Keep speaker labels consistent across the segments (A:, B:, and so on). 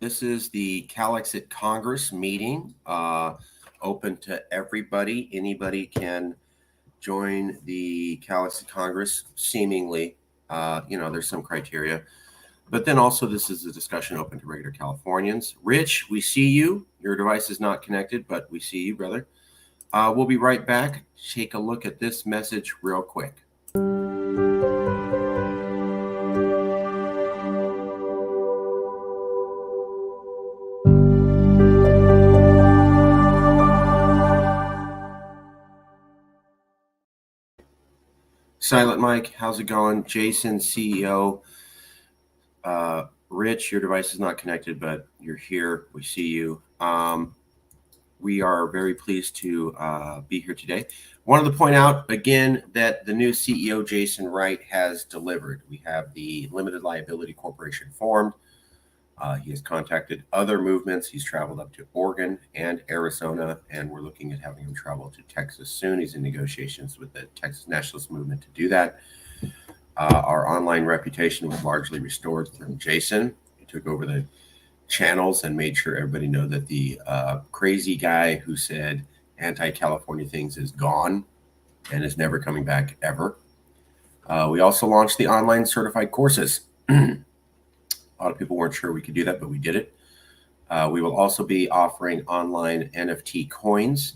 A: This is the Calexit Congress meeting, open to everybody. Anybody can join the Calexit Congress, seemingly. There's some criteria. But then also, this is a discussion open to regular Californians. Rich, we see you. Your device is not connected, but we see you, brother. We'll be right back. Take a look at this message real quick. Silent Mike, how's it going? Jason, CEO. Rich, your device is not connected, but you're here. We see you. We are very pleased to be here today. Wanted to point out again that the new CEO, Jason Wright, has delivered. We have the Limited Liability Corporation formed. He has contacted other movements. He's traveled up to Oregon and Arizona, and we're looking at having him travel to Texas soon. He's in negotiations with the Texas Nationalist Movement to do that. Our online reputation was largely restored from Jason. He took over the channels and made sure everybody know that the crazy guy who said anti-California things is gone and is never coming back ever. We also launched the online certified courses. A lot of people weren't sure we could do that, but we did it. We will also be offering online NFT coins,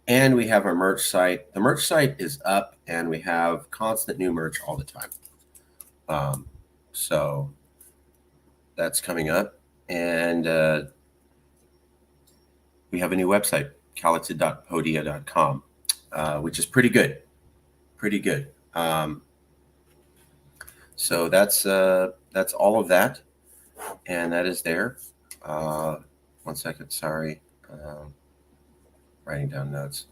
A: and we have a merch site. The merch site is up, and we have constant new merch all the time. So that's coming up. And we have a new website, calexit.podia.com, which is pretty good. Pretty good. So that's all of that. And that is there. 1 second, sorry. Writing down notes.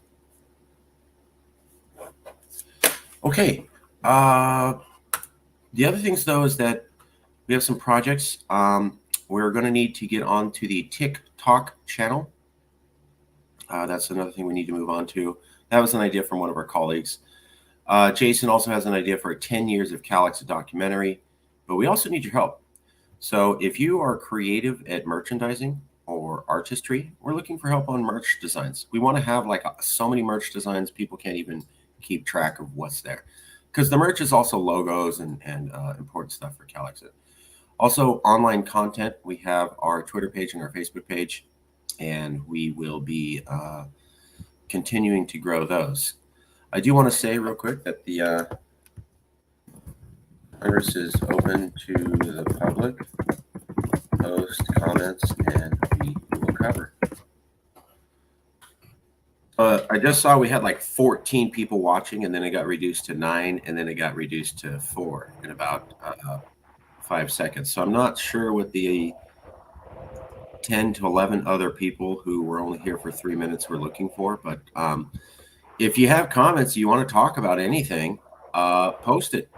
A: Okay. The other things, though, is that we have some projects. We're going to need to get onto the TikTok channel. That's another thing we need to move on to. That was an idea from one of our colleagues. Jason also has an idea for a 10 years of Calexit documentary, but we also need your help. So if you are creative at merchandising or artistry, we're looking for help on merch designs. We want to have so many merch designs, people can't even keep track of what's there. Because the merch is also logos and important stuff for Calexit. Also, online content. We have our Twitter page and our Facebook page, and we will be continuing to grow those. I do want to say real quick that the Congress is open to the public. Post comments, and we will cover. I just saw we had like 14 people watching, and then it got reduced to 9, and then it got reduced to 4 in about 5 seconds. So I'm not sure what the 10 to 11 other people who were only here for 3 minutes were looking for. But if you have comments, you want to talk about anything, post it.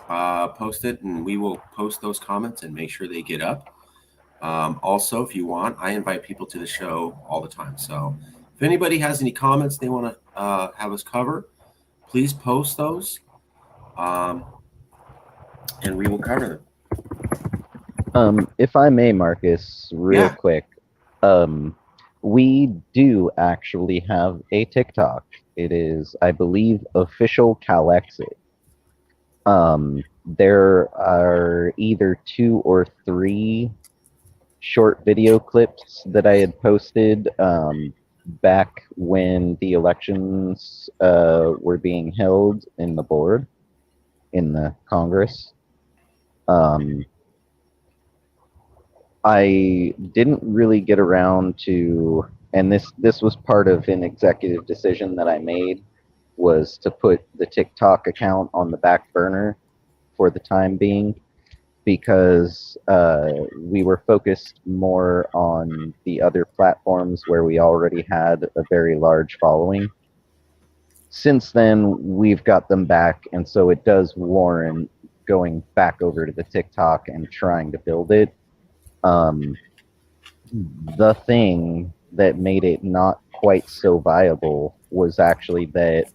A: Post it, and we will post those comments and make sure they get up. Also, if you want, I invite people to the show all the time. So if anybody has any comments they want to have us cover, please post those, and we will cover
B: them. If I may, Marcus, real quick, we do actually have a TikTok. It is, I believe, official Calexit. There are either 2 or 3 short video clips that I had posted back when the elections were being held in the board, in the Congress. I didn't really get around to, and this was part of an executive decision that I made, was to put the TikTok account on the back burner for the time being, because we were focused more on the other platforms where we already had a very large following. Since then, we've got them back, and so it does warrant going back over to the TikTok and trying to build it. The thing that made it not quite so viable was actually that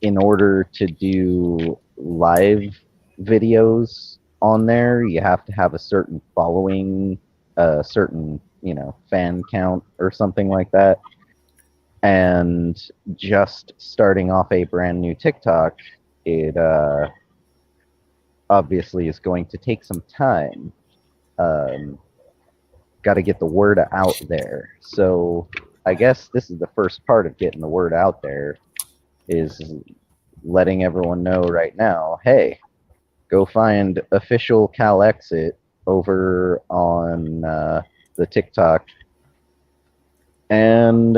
B: in order to do live videos on there, you have to have a certain following a certain, fan count or something like that. And just starting off a brand new TikTok, it obviously is going to take some time. Got to get the word out there. So I guess this is the first part of getting the word out there, is letting everyone know right now, hey, go find official Calexit over on the TikTok and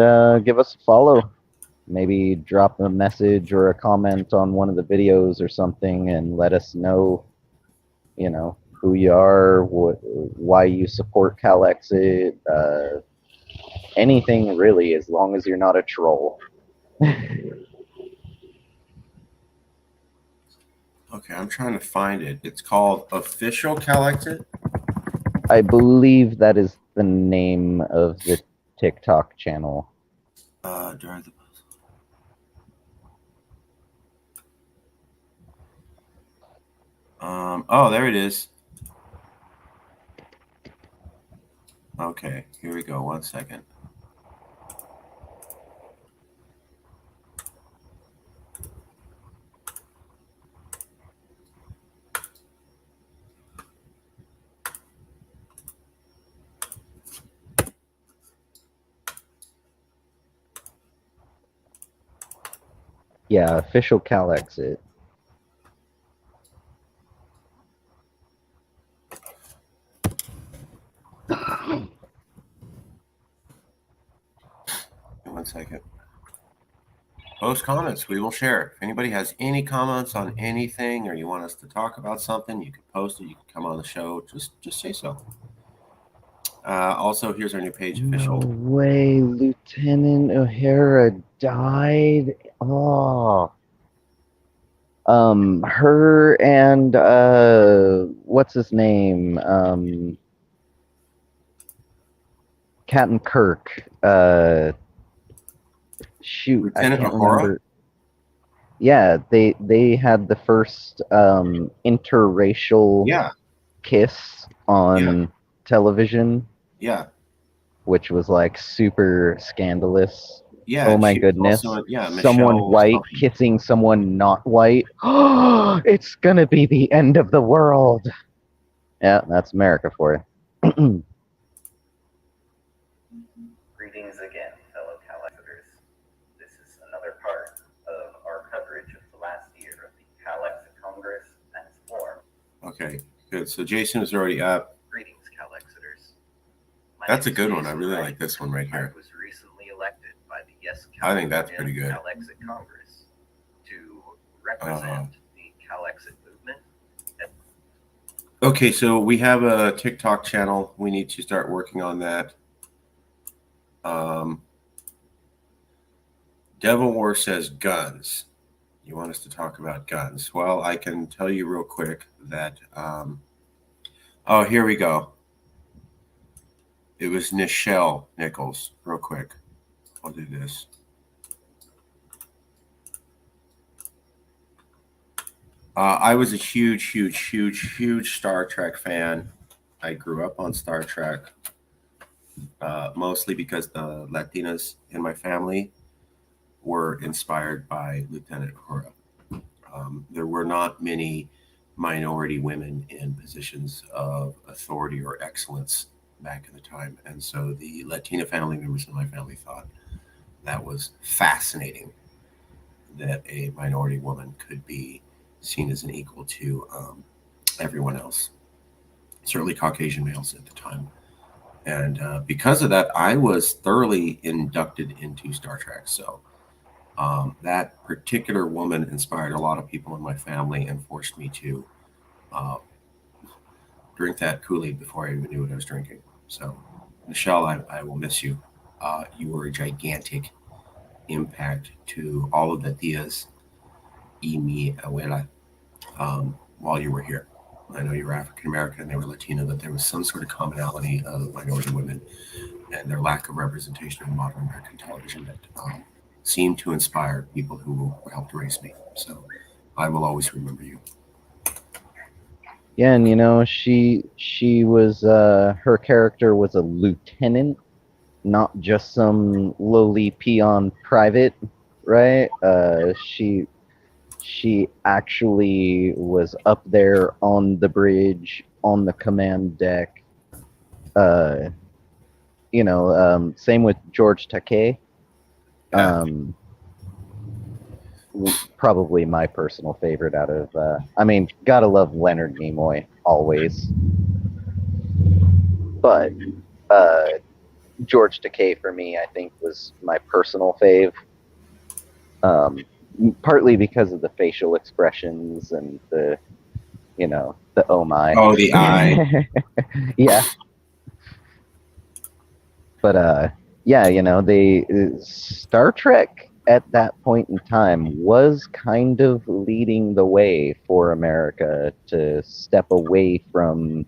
B: give us a follow. Maybe drop a message or a comment on one of the videos or something and let us know, who you are, why you support Calexit, anything really, as long as you're not a troll.
A: Okay, I'm trying to find it. It's called Official Calexit.
B: I believe that is the name of the TikTok channel.
A: Drive the oh, there it is. Okay, here we go. 1 second.
B: Yeah, official Calexit.
A: One second. Post comments. We will share. If anybody has any comments on anything, or you want us to talk about something, you can post it. You can come on the show. Just say so. Also, here's our new page. Official.
B: No way, Lieutenant O'Hara died. Oh. Her and what's his name? Captain Kirk. Shoot,
A: Lieutenant
B: I can't
A: Uhura?
B: remember. Yeah, they had the first interracial kiss on television.
A: Yeah.
B: Which was like super scandalous.
A: Yeah.
B: Oh my goodness.
A: Also,
B: someone
A: Michelle
B: white
A: something.
B: kissing someone not white. It's gonna be the end of the world. Yeah, that's America for you.
C: Greetings again, fellow Calexiters. This is another part of our coverage of the last year of the Calexit Congress and its form.
A: Okay, good. So Jason is already up.
C: Greetings, Calexiters.
A: That's a good one. I really like this one right here.
C: I was recently elected by the Yes
A: I think that's pretty good.
C: Calexit Congress to represent the Calexit movement.
A: Okay, so we have a TikTok channel. We need to start working on that. Devil War says guns. You want us to talk about guns? Well, I can tell you real quick that. Oh, here we go. It was Nichelle Nichols. Real quick, I'll do this. I was a huge Star Trek fan. I grew up on Star Trek, mostly because the Latinas in my family were inspired by Lieutenant Uhura. There were not many minority women in positions of authority or excellence back in the time. And so the Latina family members in my family thought that was fascinating, that a minority woman could be seen as an equal to everyone else, certainly Caucasian males at the time. And because of that, I was thoroughly inducted into Star Trek. So that particular woman inspired a lot of people in my family and forced me to drink that Kool-Aid before I even knew what I was drinking. So, Michelle, I will miss you. You were a gigantic impact to all of the tias y mi abuela while you were here. I know you were African American and they were Latino, but there was some sort of commonality of minority women and their lack of representation in modern American television that seemed to inspire people who helped raise me. So I will always remember you.
B: Yeah, and you know, she was her character was a lieutenant, not just some lowly peon private, right? She actually was up there on the bridge, on the command deck. Uh, same with George Takei.
A: Yeah.
B: Probably my personal favorite out of. I mean, gotta love Leonard Nimoy always, but uh, George Takei for me, I think, was my personal fave. Partly because of the facial expressions and the oh my.
A: Oh, the eye.
B: Yeah, but yeah, they Star Trek at that point in time was kind of leading the way for America to step away from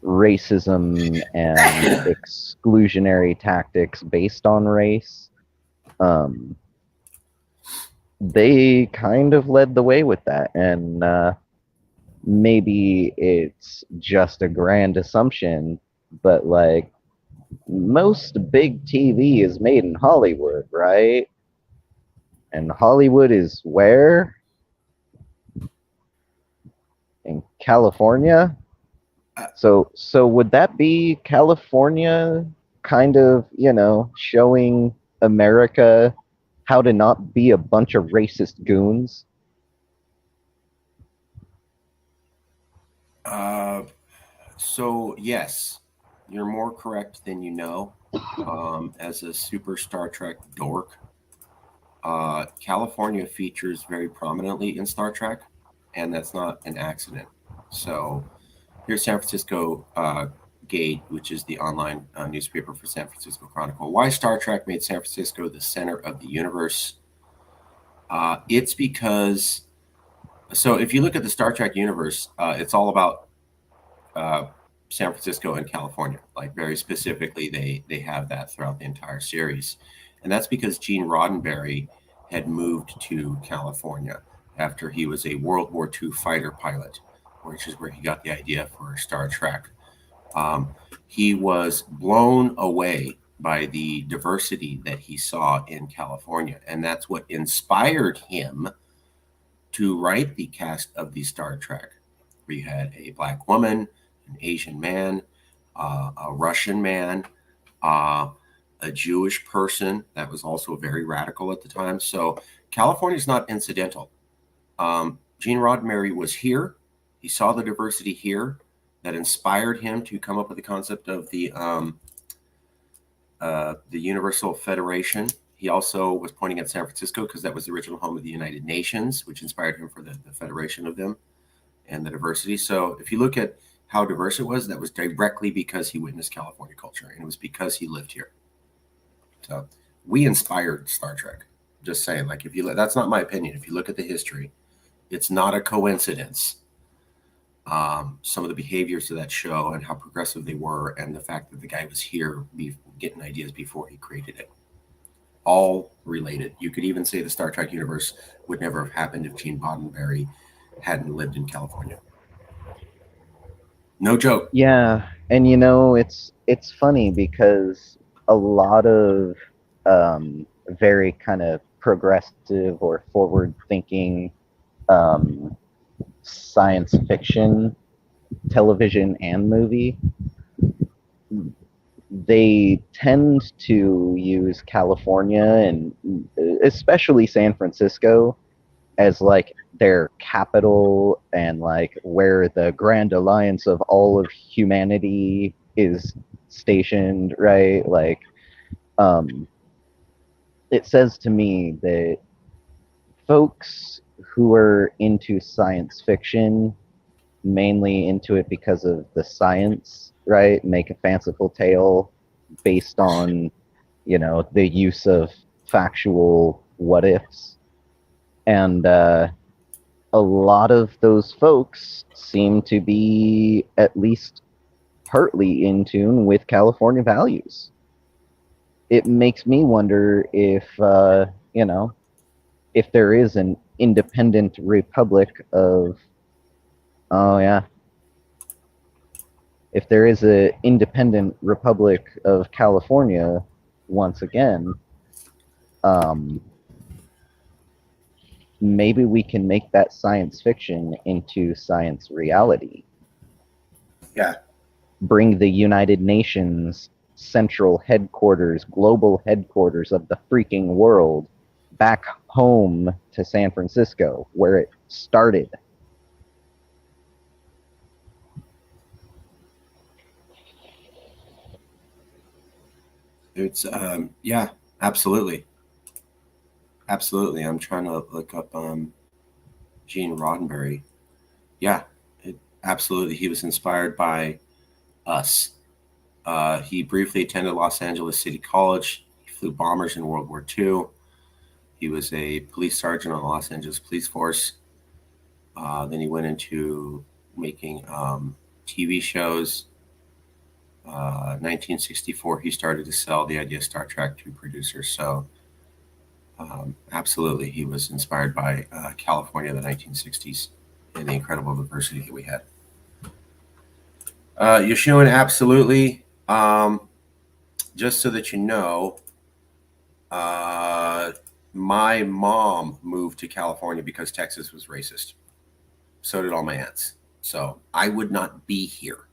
B: racism and exclusionary tactics based on race. Um, they kind of led the way with that, and maybe it's just a grand assumption, but like most big TV is made in Hollywood, right? And Hollywood is where? In California. So would that be California kind of, showing America how to not be a bunch of racist goons?
A: So yes, you're more correct than you know. As a super Star Trek dork, California features very prominently in Star Trek, and that's not an accident. So here's San Francisco Gate, which is the online newspaper for San Francisco Chronicle. Why Star Trek made San Francisco the center of the universe? It's because, so if you look at the Star Trek universe, it's all about uh, San Francisco and California. Like very specifically, they have that throughout the entire series, and that's because Gene Roddenberry had moved to California after he was a World War II fighter pilot, which is where he got the idea for Star Trek. Um, he was blown away by the diversity that he saw in California, and that's what inspired him to write the cast of the Star Trek. We had a black woman, an Asian man, a Russian man, uh, a Jewish person that was also very radical at the time. So California is not incidental. Gene Roddenberry was here. He saw the diversity here that inspired him to come up with the concept of the Universal Federation. He also was pointing at San Francisco because that was the original home of the United Nations, which inspired him for the federation of them and the diversity. So if you look at how diverse it was, that was directly because he witnessed California culture, and it was because he lived here. So we inspired Star Trek. Just saying, like if you that's not my opinion. If you look at the history, it's not a coincidence. Some of the behaviors of that show and how progressive they were, and the fact that the guy was here getting ideas before he created it. All related. You could even say the Star Trek universe would never have happened if Gene Roddenberry hadn't lived in California. No joke.
B: Yeah, and it's funny because a lot of very kind of progressive or forward-thinking um, science fiction television and movie, they tend to use California and especially San Francisco as like their capital and like where the grand alliance of all of humanity is stationed, right? Like it says to me that folks who are into science fiction mainly into it because of the science, right? Make a fanciful tale based on, the use of factual what ifs. And a lot of those folks seem to be at least partly in tune with California values. It makes me wonder if there is an independent republic of, oh yeah, if there is a independent Republic of California once again, maybe we can make that science fiction into science reality.
A: Yeah.
B: Bring the United Nations central headquarters, global headquarters of the freaking world back home to San Francisco, where it started.
A: It's yeah, absolutely. Absolutely. I'm trying to look up Gene Roddenberry. Yeah, absolutely. He was inspired by us. He briefly attended Los Angeles City College. He flew bombers in World War II. He was a police sergeant on the Los Angeles Police Force. Then he went into making TV shows. 1964, he started to sell the idea of Star Trek to producers. So, absolutely, he was inspired by California in the 1960s and the incredible diversity that we had. Yeshua, absolutely. Just so that you know, my mom moved to California because Texas was racist. So did all my aunts. So I would not be here,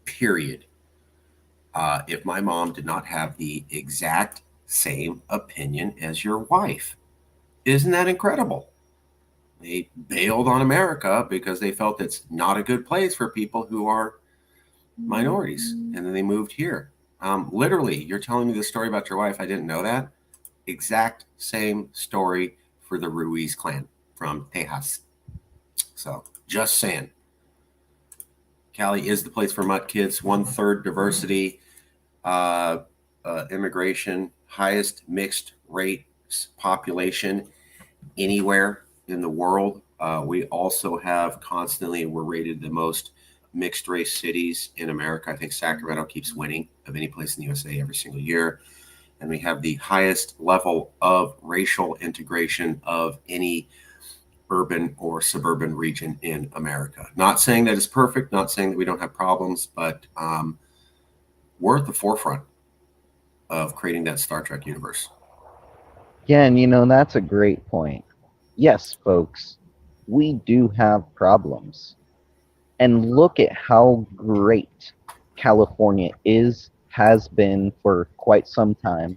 A: period, if my mom did not have the exact same opinion as your wife. Isn't that incredible? They bailed on America because they felt it's not a good place for people who are minorities. And then they moved here. Literally, you're telling me the story about your wife. I didn't know that. Exact same story for the Ruiz clan from Tejas. So just saying. Cali is the place for mutt kids. 1/3 diversity, immigration, highest mixed race population anywhere in the world. We also have constantly, we're rated the most mixed race cities in America. I think Sacramento keeps winning of any place in the USA every single year. And we have the highest level of racial integration of any urban or suburban region in America. Not saying that it's perfect, not saying that we don't have problems, but we're at the forefront of creating that Star Trek universe.
B: Yeah, and that's a great point. Yes, folks, we do have problems. And look at how great California has been for quite some time.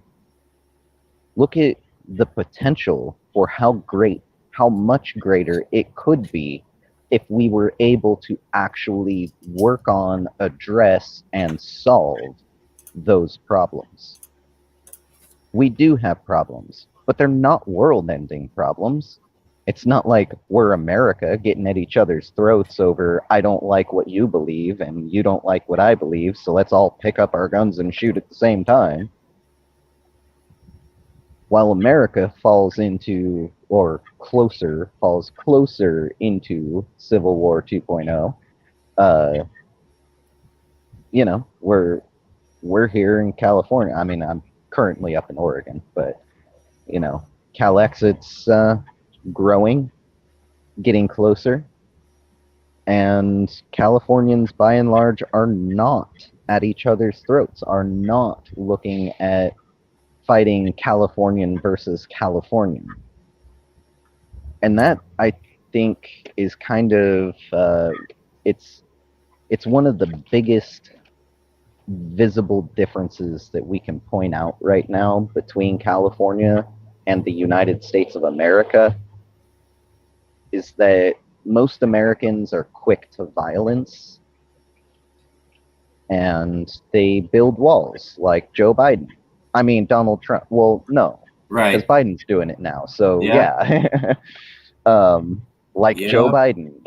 B: Look at the potential for how great, how much greater it could be if we were able to actually work on, address, and solve those problems. We do have problems, but they're not world-ending problems. It's not like we're America getting at each other's throats over, I don't like what you believe and you don't like what I believe, so let's all pick up our guns and shoot at the same time. While America falls closer into Civil War 2.0, we're here in California. I mean, I'm currently up in Oregon, but, Calexit's growing, getting closer, and Californians by and large are not at each other's throats, are not looking at fighting Californian versus Californian. And that, I think, is kind of it's one of the biggest visible differences that we can point out right now between California and the United States of America, is that most Americans are quick to violence and they build walls like Joe Biden. I mean, Donald Trump. Well, no,
A: Right.
B: because Biden's doing it now. So
A: Yeah.
B: like
A: Yeah.
B: Joe Biden,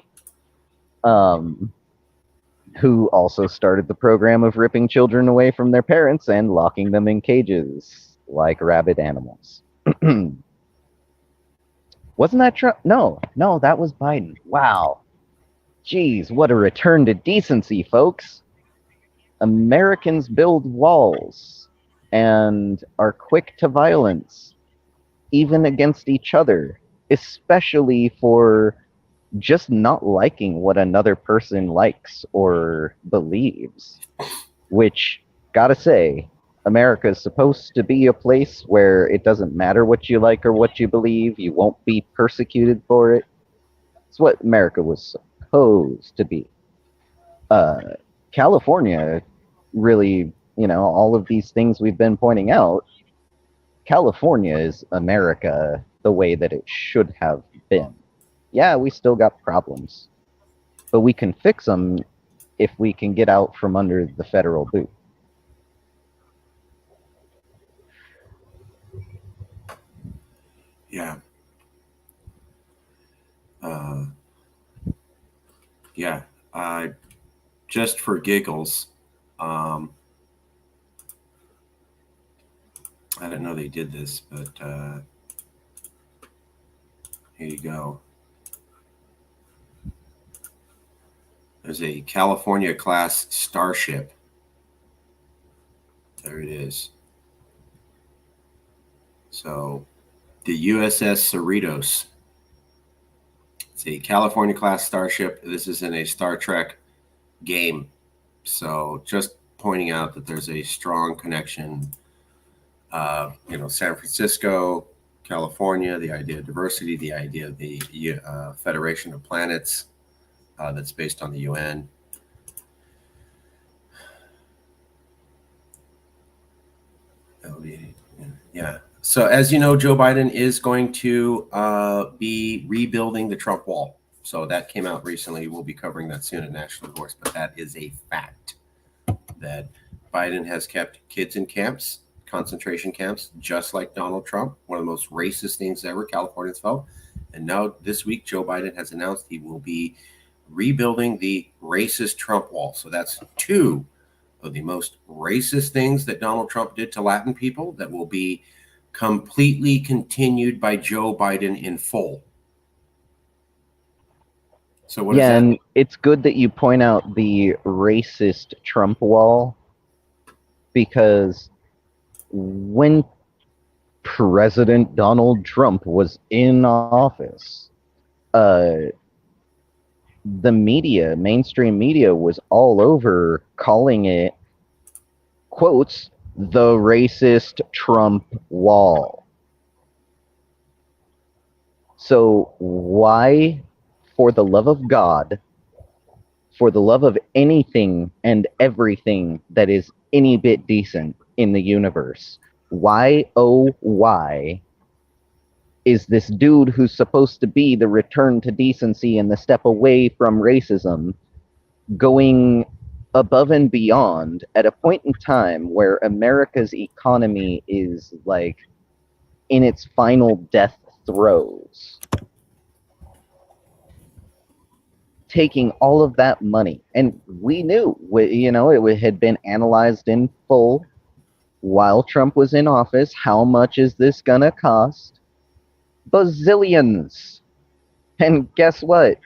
B: who also started the program of ripping children away from their parents and locking them in cages like rabid animals. Wasn't that Trump? No, that was Biden. Wow. Jeez, what a return to decency, folks. Americans build walls and are quick to violence, even against each other, especially for just not liking what another person likes or believes, which, gotta say, America is supposed to be a place where it doesn't matter what you like or what you believe, you won't be persecuted for it. It's what America was supposed to be. California really, all of these things we've been pointing out, California is America the way that it should have been. Yeah, we still got problems, but we can fix them if we can get out from under the federal boot.
A: Yeah. Yeah. Just for giggles, I didn't know they did this, but here you go. There's a California class starship. There it is. So the USS Cerritos. It's a California class starship. This is in a Star Trek game. So just pointing out that there's a strong connection. San Francisco, California, the idea of diversity, the idea of the Federation of Planets that's based on the UN. Yeah. So as you know, Joe Biden is going to be rebuilding the Trump wall. So that came out recently. We'll be covering that soon at National Divorce, but that is a fact that Biden has kept kids in camps, concentration camps, just like Donald Trump, one of the most racist things ever Californians felt. And now this week, Joe Biden has announced he will be rebuilding the racist Trump wall. So that's two of the most racist things that Donald Trump did to Latin people that will be completely continued by Joe Biden in full. So what does that mean?
B: It's good that you point out the racist Trump wall, because when President Donald Trump was in office, the media, mainstream media, was all over calling it, quotes, the racist Trump wall. So why, for the love of God, for the love of anything and everything that is any bit decent in the universe, why, oh, why is this dude who's supposed to be the return to decency and the step away from racism going above and beyond at a point in time where America's economy is like in its final death throes, taking all of that money? And we knew, it had been analyzed in full while Trump was in office. How much is this gonna cost? Bazillions. And guess what?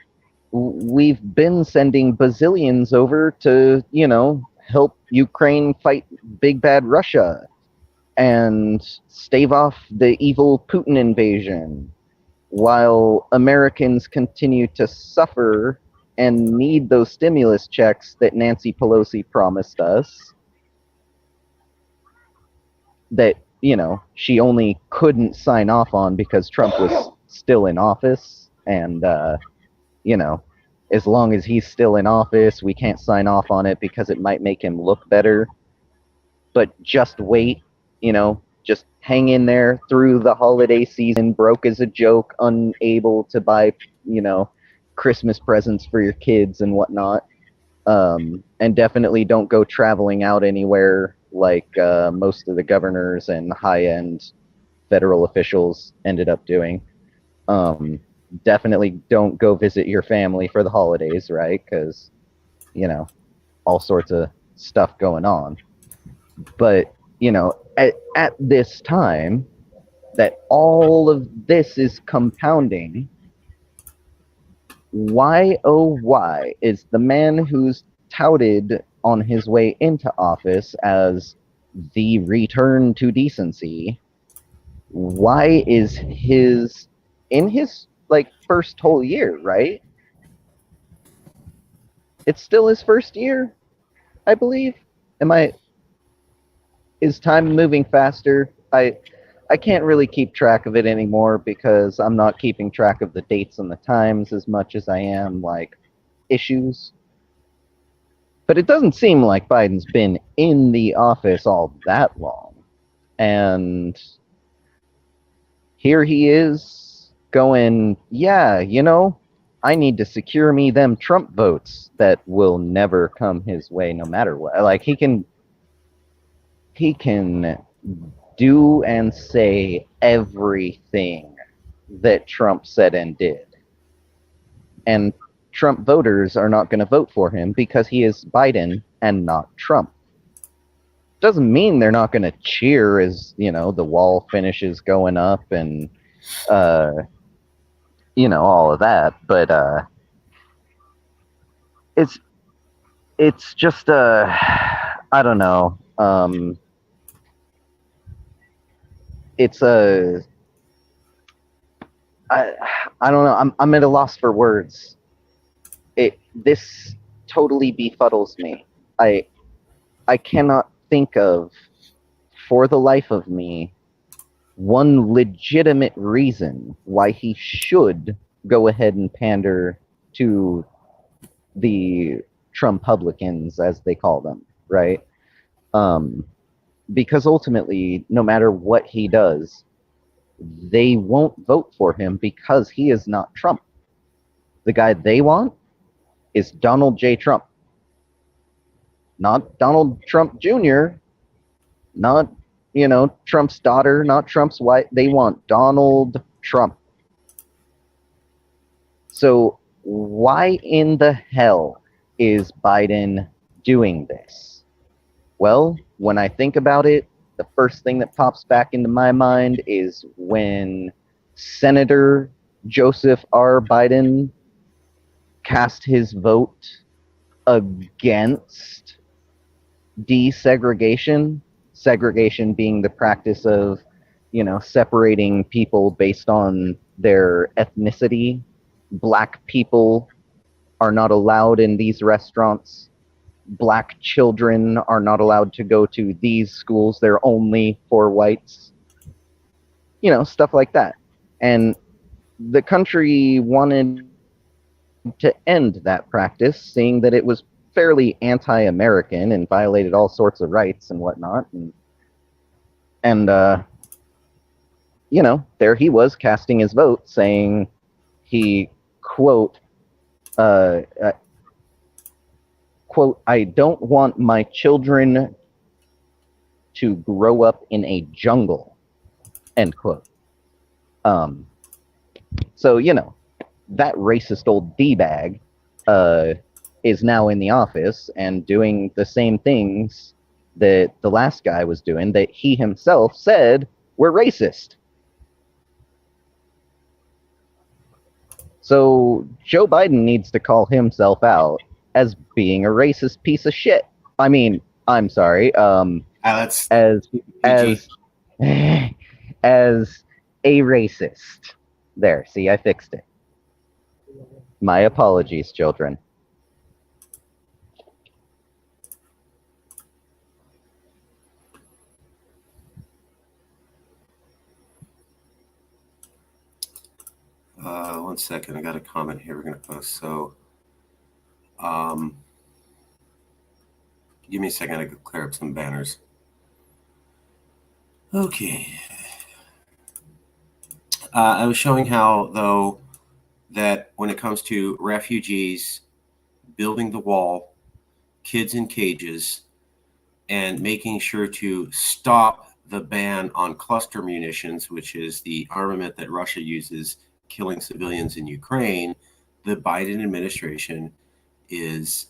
B: We've been sending bazillions over to, help Ukraine fight big bad Russia and stave off the evil Putin invasion, while Americans continue to suffer and need those stimulus checks that Nancy Pelosi promised us, that, she only couldn't sign off on because Trump was still in office. And, as long as he's still in office, we can't sign off on it because it might make him look better. But just wait, just hang in there through the holiday season, broke as a joke, unable to buy, Christmas presents for your kids and whatnot. And definitely don't go traveling out anywhere like most of the governors and high-end federal officials ended up doing. Definitely don't go visit your family for the holidays, right? Because, all sorts of stuff going on. But, at this time that all of this is compounding, why, oh, why is the man who's touted on his way into office as the return to decency, why is in his first whole year, right? It's still his first year, I believe. Is time moving faster? I can't really keep track of it anymore because I'm not keeping track of the dates and the times as much as I am like issues. But it doesn't seem like Biden's been in the office all that long. And here he is going, yeah, I need to secure me them Trump votes that will never come his way no matter what. Like he can do and say everything that Trump said and did. And Trump voters are not going to vote for him because he is Biden and not Trump. Doesn't mean they're not going to cheer as, the wall finishes going up and, all of that. But it's just, I don't know. It's I don't know. I'm at a loss for words. This totally befuddles me. I cannot think of, for the life of me, one legitimate reason why he should go ahead and pander to the Trumpublicans, as they call them, right? Because ultimately, no matter what he does, they won't vote for him because he is not Trump. The guy they want is Donald J. Trump. Not Donald Trump Jr., not, Trump's daughter, not Trump's wife. They want Donald Trump. So why in the hell is Biden doing this? Well, when I think about it, the first thing that pops back into my mind is when Senator Joseph R. Biden cast his vote against desegregation, segregation being the practice of, separating people based on their ethnicity. Black people are not allowed in these restaurants. Black children are not allowed to go to these schools. They're only for whites. Stuff like that. And the country wanted to end that practice, seeing that it was fairly anti-American and violated all sorts of rights and whatnot. And there he was casting his vote, saying he, quote, quote, I don't want my children to grow up in a jungle, end quote. So, that racist old D-bag is now in the office and doing the same things that the last guy was doing that he himself said were racist. So Joe Biden needs to call himself out as being a racist piece of shit. I mean, I'm sorry.
A: That's
B: as a racist. There, see, I fixed it. My apologies, children.
A: One second. I got a comment here we're going to post. So, give me a second. I could clear up some banners. Okay. I was showing how, though, that when it comes to refugees, building the wall, kids in cages, and making sure to stop the ban on cluster munitions, which is the armament that Russia uses killing civilians in Ukraine, the Biden administration is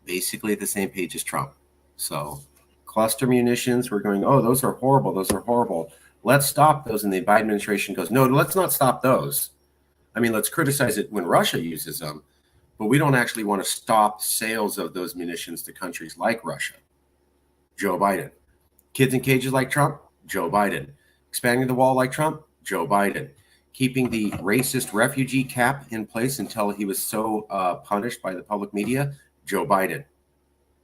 A: basically at the same page as Trump. So cluster munitions, we're going, oh, those are horrible. Those are horrible. Let's stop those. And the Biden administration goes, no, let's not stop those. I mean, let's criticize it when Russia uses them, but we don't actually want to stop sales of those munitions to countries like Russia. Joe Biden. Kids in cages like Trump? Joe Biden. Expanding the wall like Trump? Joe Biden. keeping the racist refugee cap in place until he was so punished by the public media? Joe Biden.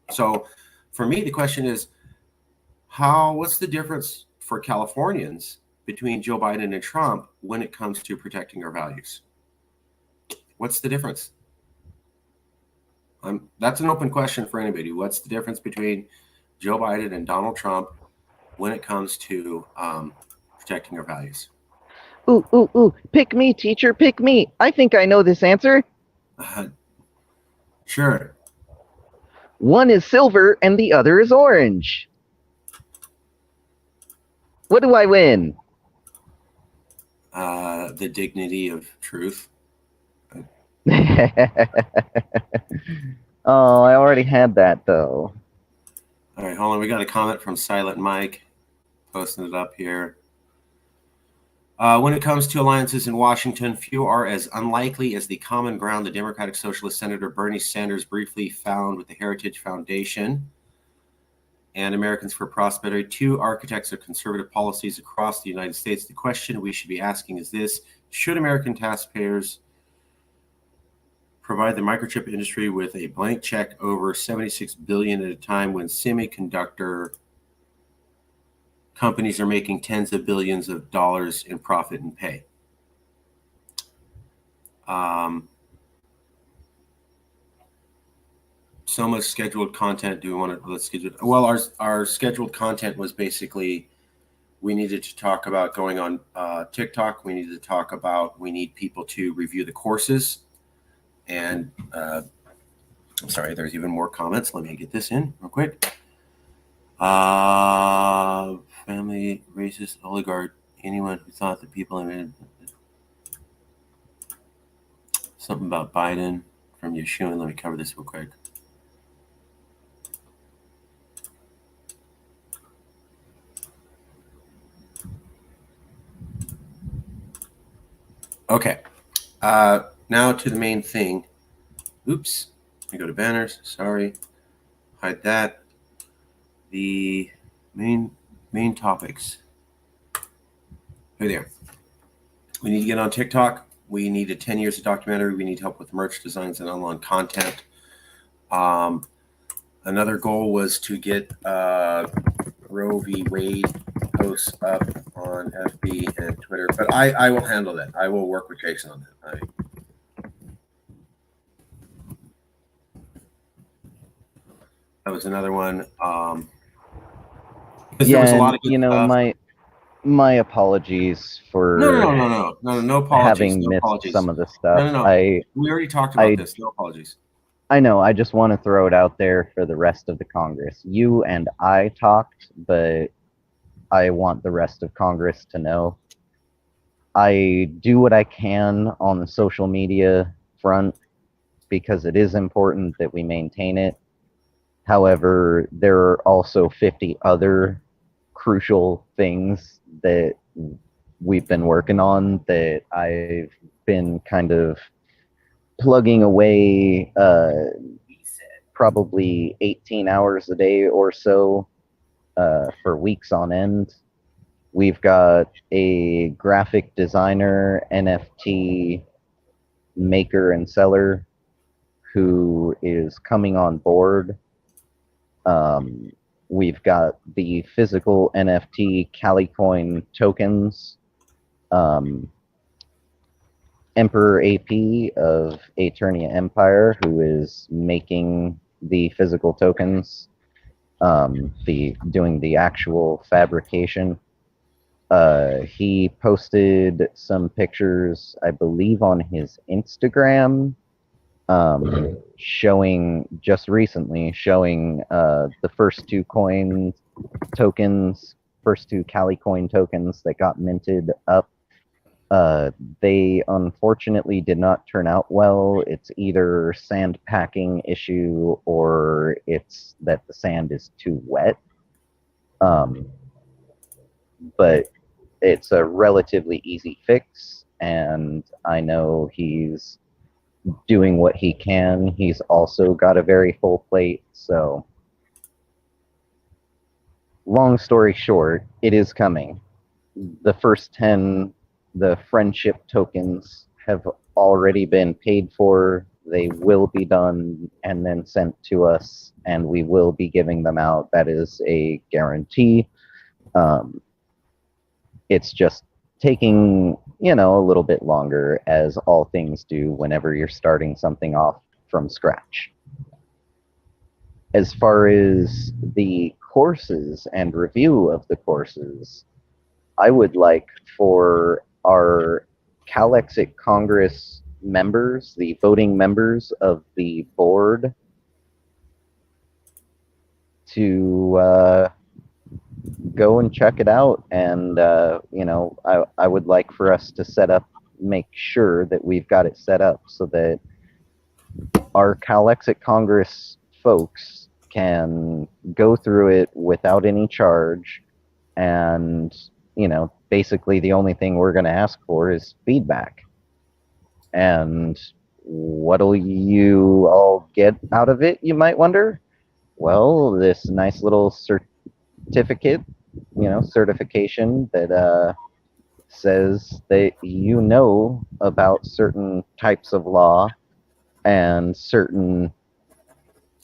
A: So for me, the question is, what's the difference for Californians between Joe Biden and Trump when it comes to protecting our values? What's the difference? That's an open question for anybody. What's the difference between Joe Biden and Donald Trump when it comes to protecting our values?
B: Ooh, ooh, ooh. Pick me, teacher, pick me. I think I know this answer.
A: Sure.
B: One is silver and the other is orange. What do I win?
A: The dignity of truth.
B: Oh, I already had that, though.
A: All right, hold on. We got a comment from Silent Mike. Posting it up here. When it comes to alliances in Washington, few are as unlikely as the common ground the Democratic Socialist Senator Bernie Sanders briefly found with the Heritage Foundation and Americans for Prosperity, two architects of conservative policies across the United States. The question we should be asking is this: should American taxpayers provide the microchip industry with a blank check over $76 billion at a time when semiconductor companies are making tens of billions of dollars in profit and pay? So much scheduled content. Do we want to, let's schedule? Well, our scheduled content was basically, we needed to talk about going on TikTok. We needed to talk about, we need people to review the courses. And I'm sorry, there's even more comments. Let me get this in real quick. Family, racist, oligarch, anyone who thought that people in something about Biden from Yeshua. Let me cover this real quick. Okay. Now to the main thing. Oops. Let me go to banners. Sorry. Hide that. The main topics. Hey there. We need to get on TikTok. We need 10 years of documentary. We need help with merch designs and online content. Another goal was to get Roe v. Wade posts up on FB and Twitter, but I will handle that. I will work with Jason on that. That was another one.
B: Yeah,
A: there was a lot of good stuff.
B: my apologies for
A: No apologies.
B: having
A: No
B: missed
A: apologies.
B: some of the stuff.
A: No. We already talked about this. No apologies.
B: I know. I just want to throw it out there for the rest of the Congress. You and I talked, but I want the rest of Congress to know. I do what I can on the social media front because it is important that we maintain it. However, there are also 50 other crucial things that we've been working on that I've been kind of plugging away probably 18 hours a day or so for weeks on end. We've got a graphic designer, NFT maker and seller who is coming on board. We've got the physical NFT Calicoin tokens. Emperor AP of Aeternia Empire, who is making the physical tokens, doing the actual fabrication. He posted some pictures, I believe, on his Instagram, showing the first two coin tokens, first two Calicoin tokens that got minted up. They unfortunately did not turn out well. It's either sand packing issue or it's that the sand is too wet. But it's a relatively easy fix, and I know he's doing what he can. He's also got a very full plate, so long story short, it is coming. The first 10 the friendship tokens have already been paid for. They will be done and then sent to us, and we will be giving them out. That is a guarantee. It's just taking, a little bit longer, as all things do whenever you're starting something off from scratch. As far as the courses and review of the courses, I would like for our Calexit Congress members, the voting members of the board, to go and check it out. And, I would like for us to make sure that we've got it set up so that our Calexit Congress folks can go through it without any charge. And, basically the only thing we're going to ask for is feedback. And what'll you all get out of it, you might wonder? Well, this nice little certificate, certification that says that you know about certain types of law and certain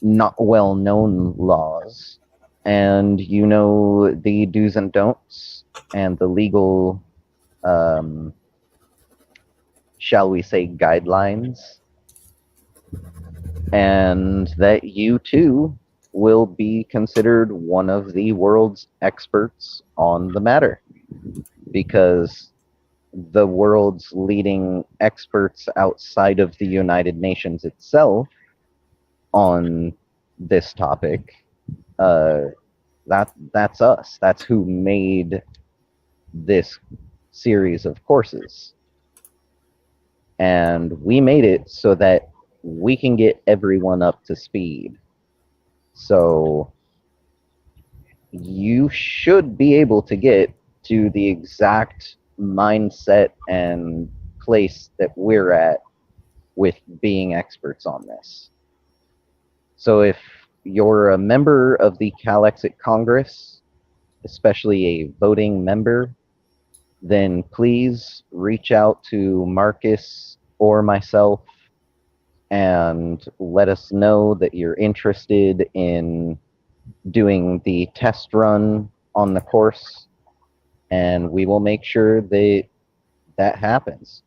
B: not well-known laws, and you know the do's and don'ts and the legal, shall we say, guidelines, and that you too will be considered one of the world's experts on the matter, because the world's leading experts outside of the United Nations itself on this topic, that's us. That's who made this series of courses. And we made it so that we can get everyone up to speed. So you should be able to get to the exact mindset and place that we're at with being experts on this. So if you're a member of the Calexit Congress, especially a voting member, then please reach out to Marcus or myself and let us know that you're interested in doing the test run on the course, and we will make sure that happens.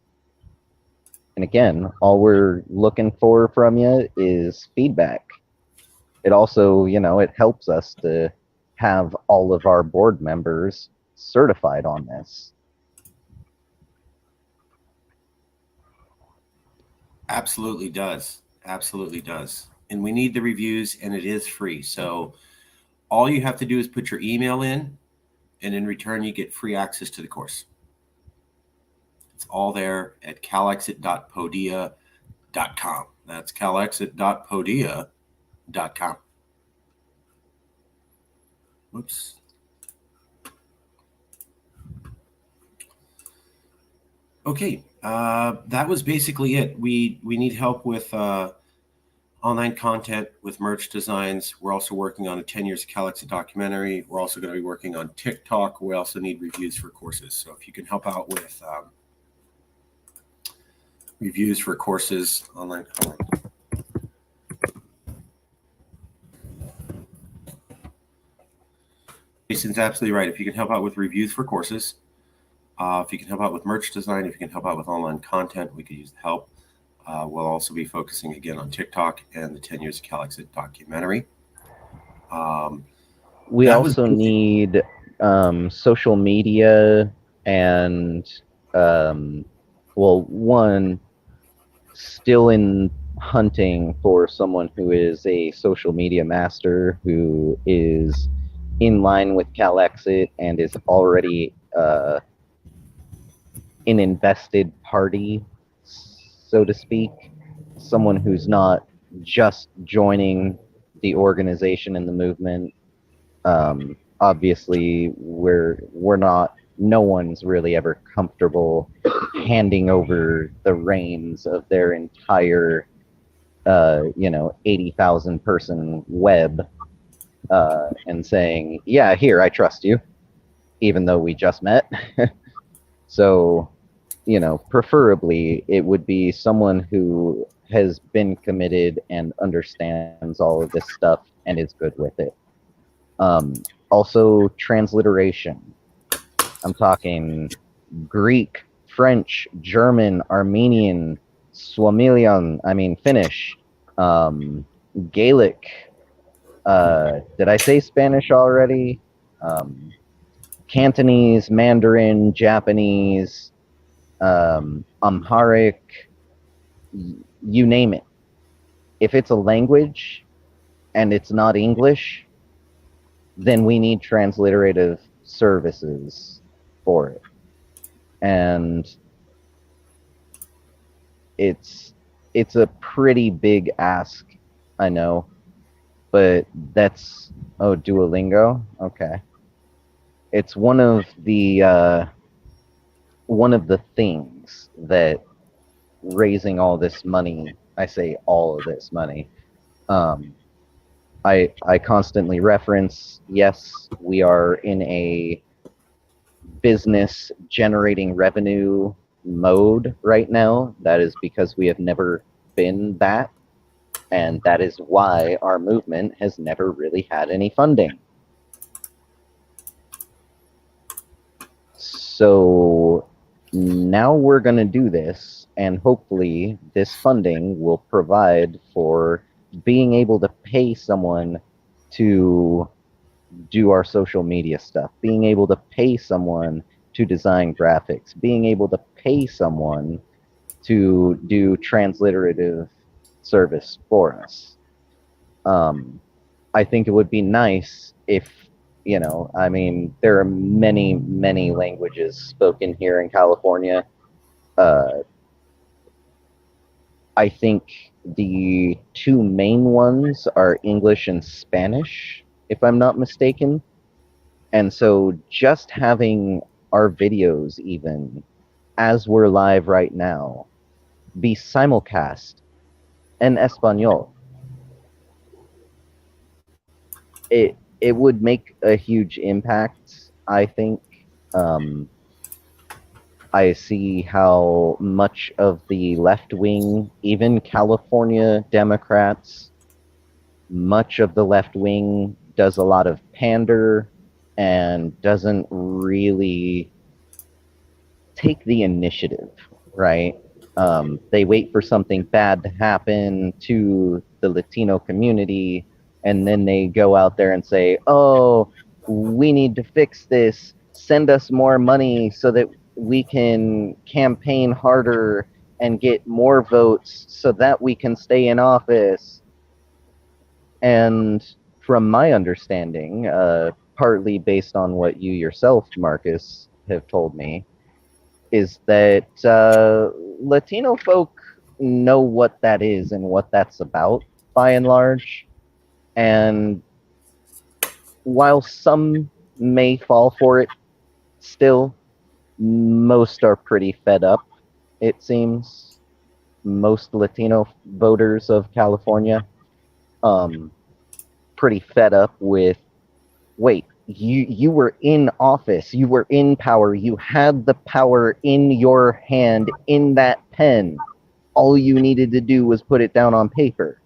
B: And again, all we're looking for from you is feedback. It also, it helps us to have all of our board members certified on this.
A: Absolutely does. Absolutely does. And we need the reviews, and it is free. So all you have to do is put your email in, and in return, you get free access to the course. It's all there at calexit.podia.com. That's calexit.podia.com. Whoops. Okay, that was basically it. We need help with online content, with merch designs. We're also working on a 10 years of Calexit documentary. We're also going to be working on TikTok. We also need reviews for courses. So if you can help out with reviews for courses online. Jason's absolutely right. If you can help out with reviews for courses, if you can help out with merch design, if you can help out with online content, we could use the help. We'll also be focusing again on TikTok and the 10 years of Calexit documentary.
B: We also need social media and, one, still in hunting for someone who is a social media master, who is in line with Calexit and is already an invested party, so to speak. Someone who's not just joining the organization and the movement. Obviously, no one's really ever comfortable handing over the reins of their entire, 80,000 person web, and saying, yeah, here, I trust you, even though we just met. So preferably it would be someone who has been committed and understands all of this stuff and is good with it. Also, transliteration. I'm talking Greek, French, German, Armenian, Finnish, Gaelic. Did I say Spanish already? Cantonese, Mandarin, Japanese, Amharic, you name it. If it's a language and it's not English, then we need transliterative services for it. And it's a pretty big ask, I know, but that's Duolingo. Okay, it's one of the things that raising all this money. I say all of this money. I constantly reference, yes, we are in a business generating revenue mode right now. That is because we have never been that, and that is why our movement has never really had any funding. So now we're going to do this, and hopefully this funding will provide for being able to pay someone to do our social media stuff, being able to pay someone to design graphics, being able to pay someone to do transliterative service for us. I think it would be nice if, there are many, many languages spoken here in California. I think the two main ones are English and Spanish, if I'm not mistaken. And so just having our videos, even as we're live right now, be simulcast in Espanol, it would make a huge impact, I think. I see how much of the left wing, even California Democrats, much of the left wing does a lot of pander and doesn't really take the initiative, right? They wait for something bad to happen to the Latino community, and then they go out there and say, oh, we need to fix this. Send us more money so that we can campaign harder and get more votes so that we can stay in office. And from my understanding, partly based on what you yourself, Marcus, have told me, is that Latino folk know what that is and what that's about, by and large. And while some may fall for it still, most are pretty fed up, it seems. Most Latino voters of California, pretty fed up with, wait, you were in office, you were in power, you had the power in your hand, in that pen. All you needed to do was put it down on paper.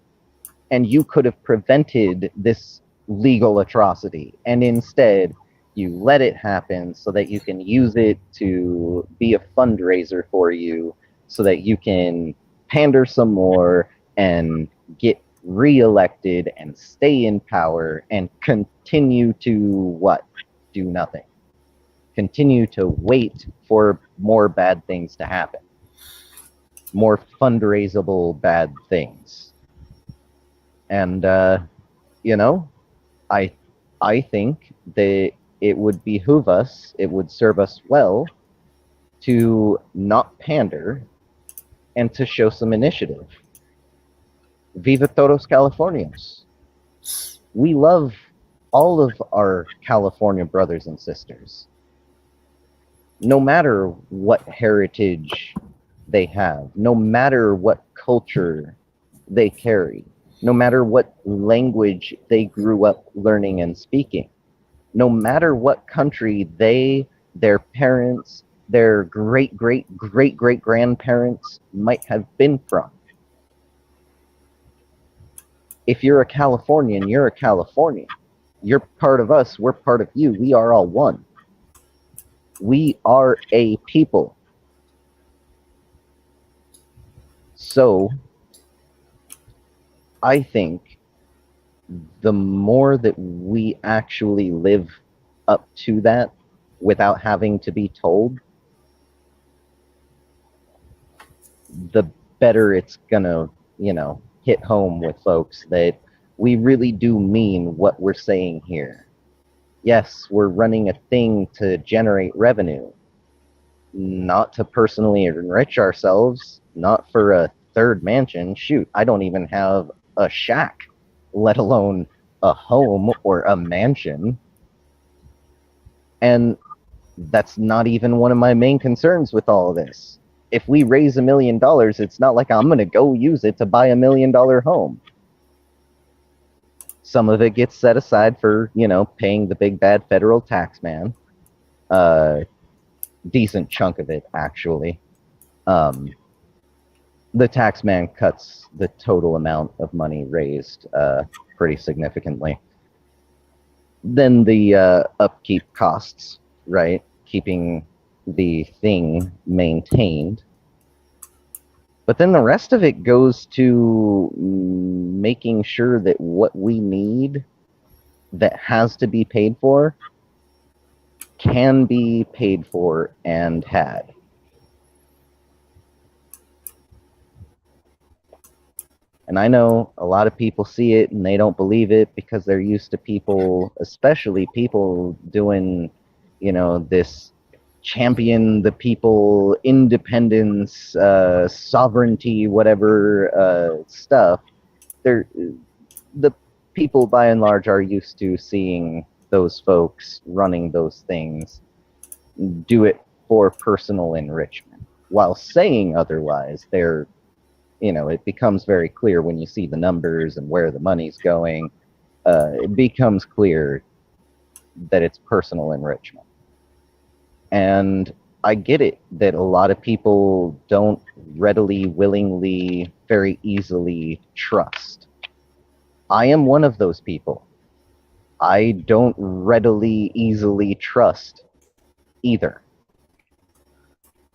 B: And you could have prevented this legal atrocity. And instead, you let it happen so that you can use it to be a fundraiser for you, so that you can pander some more and get reelected and stay in power and continue to what? Do nothing. Continue to wait for more bad things to happen. More fundraisable bad things. And, I think that it would behoove us, it would serve us well to not pander and to show some initiative. Viva todos Californios. We love all of our California brothers and sisters. No matter what heritage they have, no matter what culture they carry, no matter what language they grew up learning and speaking, no matter what country they, their parents, their great great great great grandparents might have been from. If you're a Californian, you're a Californian. You're part of us, we're part of you. We are all one. We are a people. So I think the more that we actually live up to that without having to be told, the better it's gonna, hit home with folks that we really do mean what we're saying here. Yes, we're running a thing to generate revenue, not to personally enrich ourselves, not for a third mansion. Shoot, I don't even have a shack, let alone a home or a mansion. And that's not even one of my main concerns with all of this. If we raise $1 million, it's not like I'm going to go use it to buy $1 million home. Some of it gets set aside for, paying the big bad federal tax man. Decent chunk of it, actually. The tax man cuts the total amount of money raised pretty significantly. Then the upkeep costs, right? Keeping the thing maintained. But then the rest of it goes to making sure that what we need that has to be paid for can be paid for and had. And I know a lot of people see it and they don't believe it because they're used to people, especially people doing, this champion the people, independence, sovereignty, whatever stuff. The people by and large are used to seeing those folks running those things do it for personal enrichment. While saying otherwise, it becomes very clear when you see the numbers and where the money's going. It becomes clear that it's personal enrichment. And I get it that a lot of people don't readily, willingly, very easily trust. I am one of those people. I don't readily, easily trust either.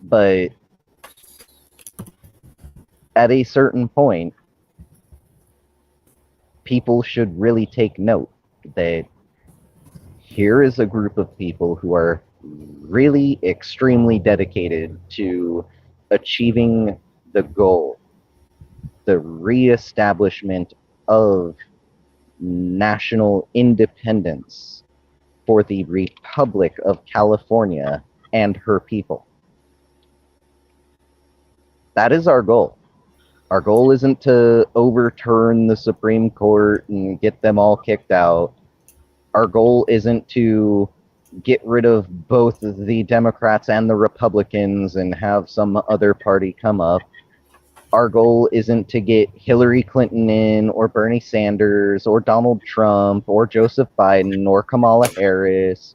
B: But at a certain point, people should really take note that here is a group of people who are really extremely dedicated to achieving the goal, the reestablishment of national independence for the Republic of California and her people. That is our goal. Our goal isn't to overturn the Supreme Court and get them all kicked out. Our goal isn't to get rid of both the Democrats and the Republicans and have some other party come up. Our goal isn't to get Hillary Clinton in, or Bernie Sanders, or Donald Trump, or Joseph Biden, or Kamala Harris.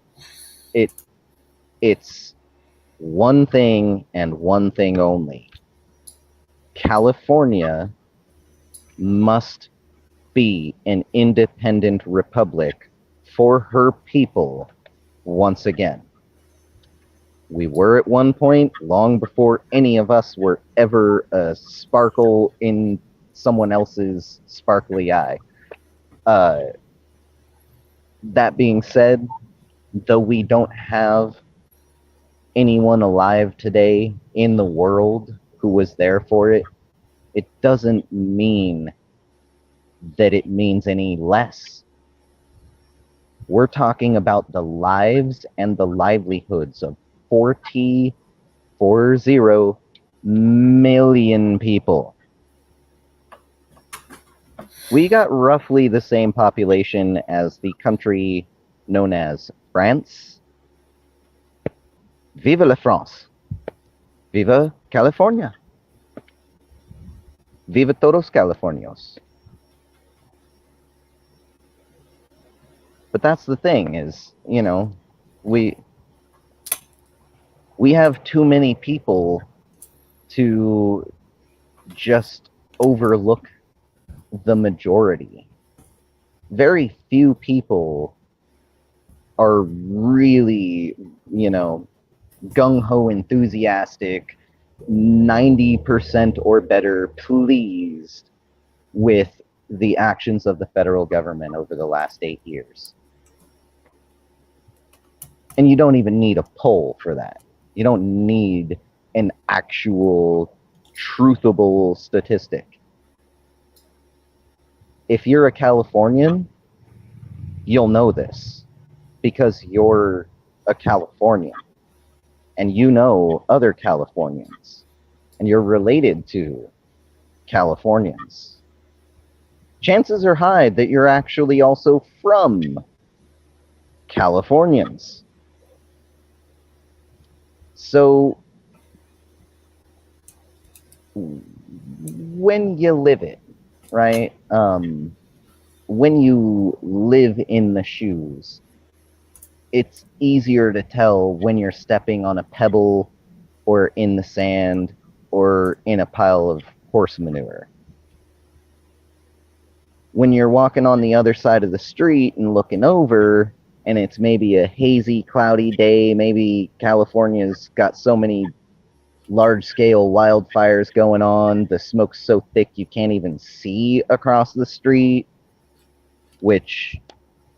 B: It's one thing and one thing only. California must be an independent republic for her people once again. We were at one point, long before any of us were ever a sparkle in someone else's sparkly eye. That being said, though we don't have anyone alive today in the world who was there for it, it doesn't mean that it means any less. We're talking about the lives and the livelihoods of 40 million people. We got roughly the same population as the country known as France. Vive la France! Viva California! Viva todos Californios! But that's the thing is, We have too many people to just overlook the majority. Very few people are really, gung-ho enthusiastic, 90% or better pleased with the actions of the federal government over the last 8 years. And you don't even need a poll for that. You don't need an actual truthable statistic. If you're a Californian, you'll know this because you're a Californian and you know other Californians and you're related to Californians. Chances are high that you're actually also from Californians. So when you live it, right? When you live in the shoes, it's easier to tell when you're stepping on a pebble or in the sand or in a pile of horse manure. When you're walking on the other side of the street and looking over, and it's maybe a hazy, cloudy day, maybe California's got so many large-scale wildfires going on, the smoke's so thick you can't even see across the street, which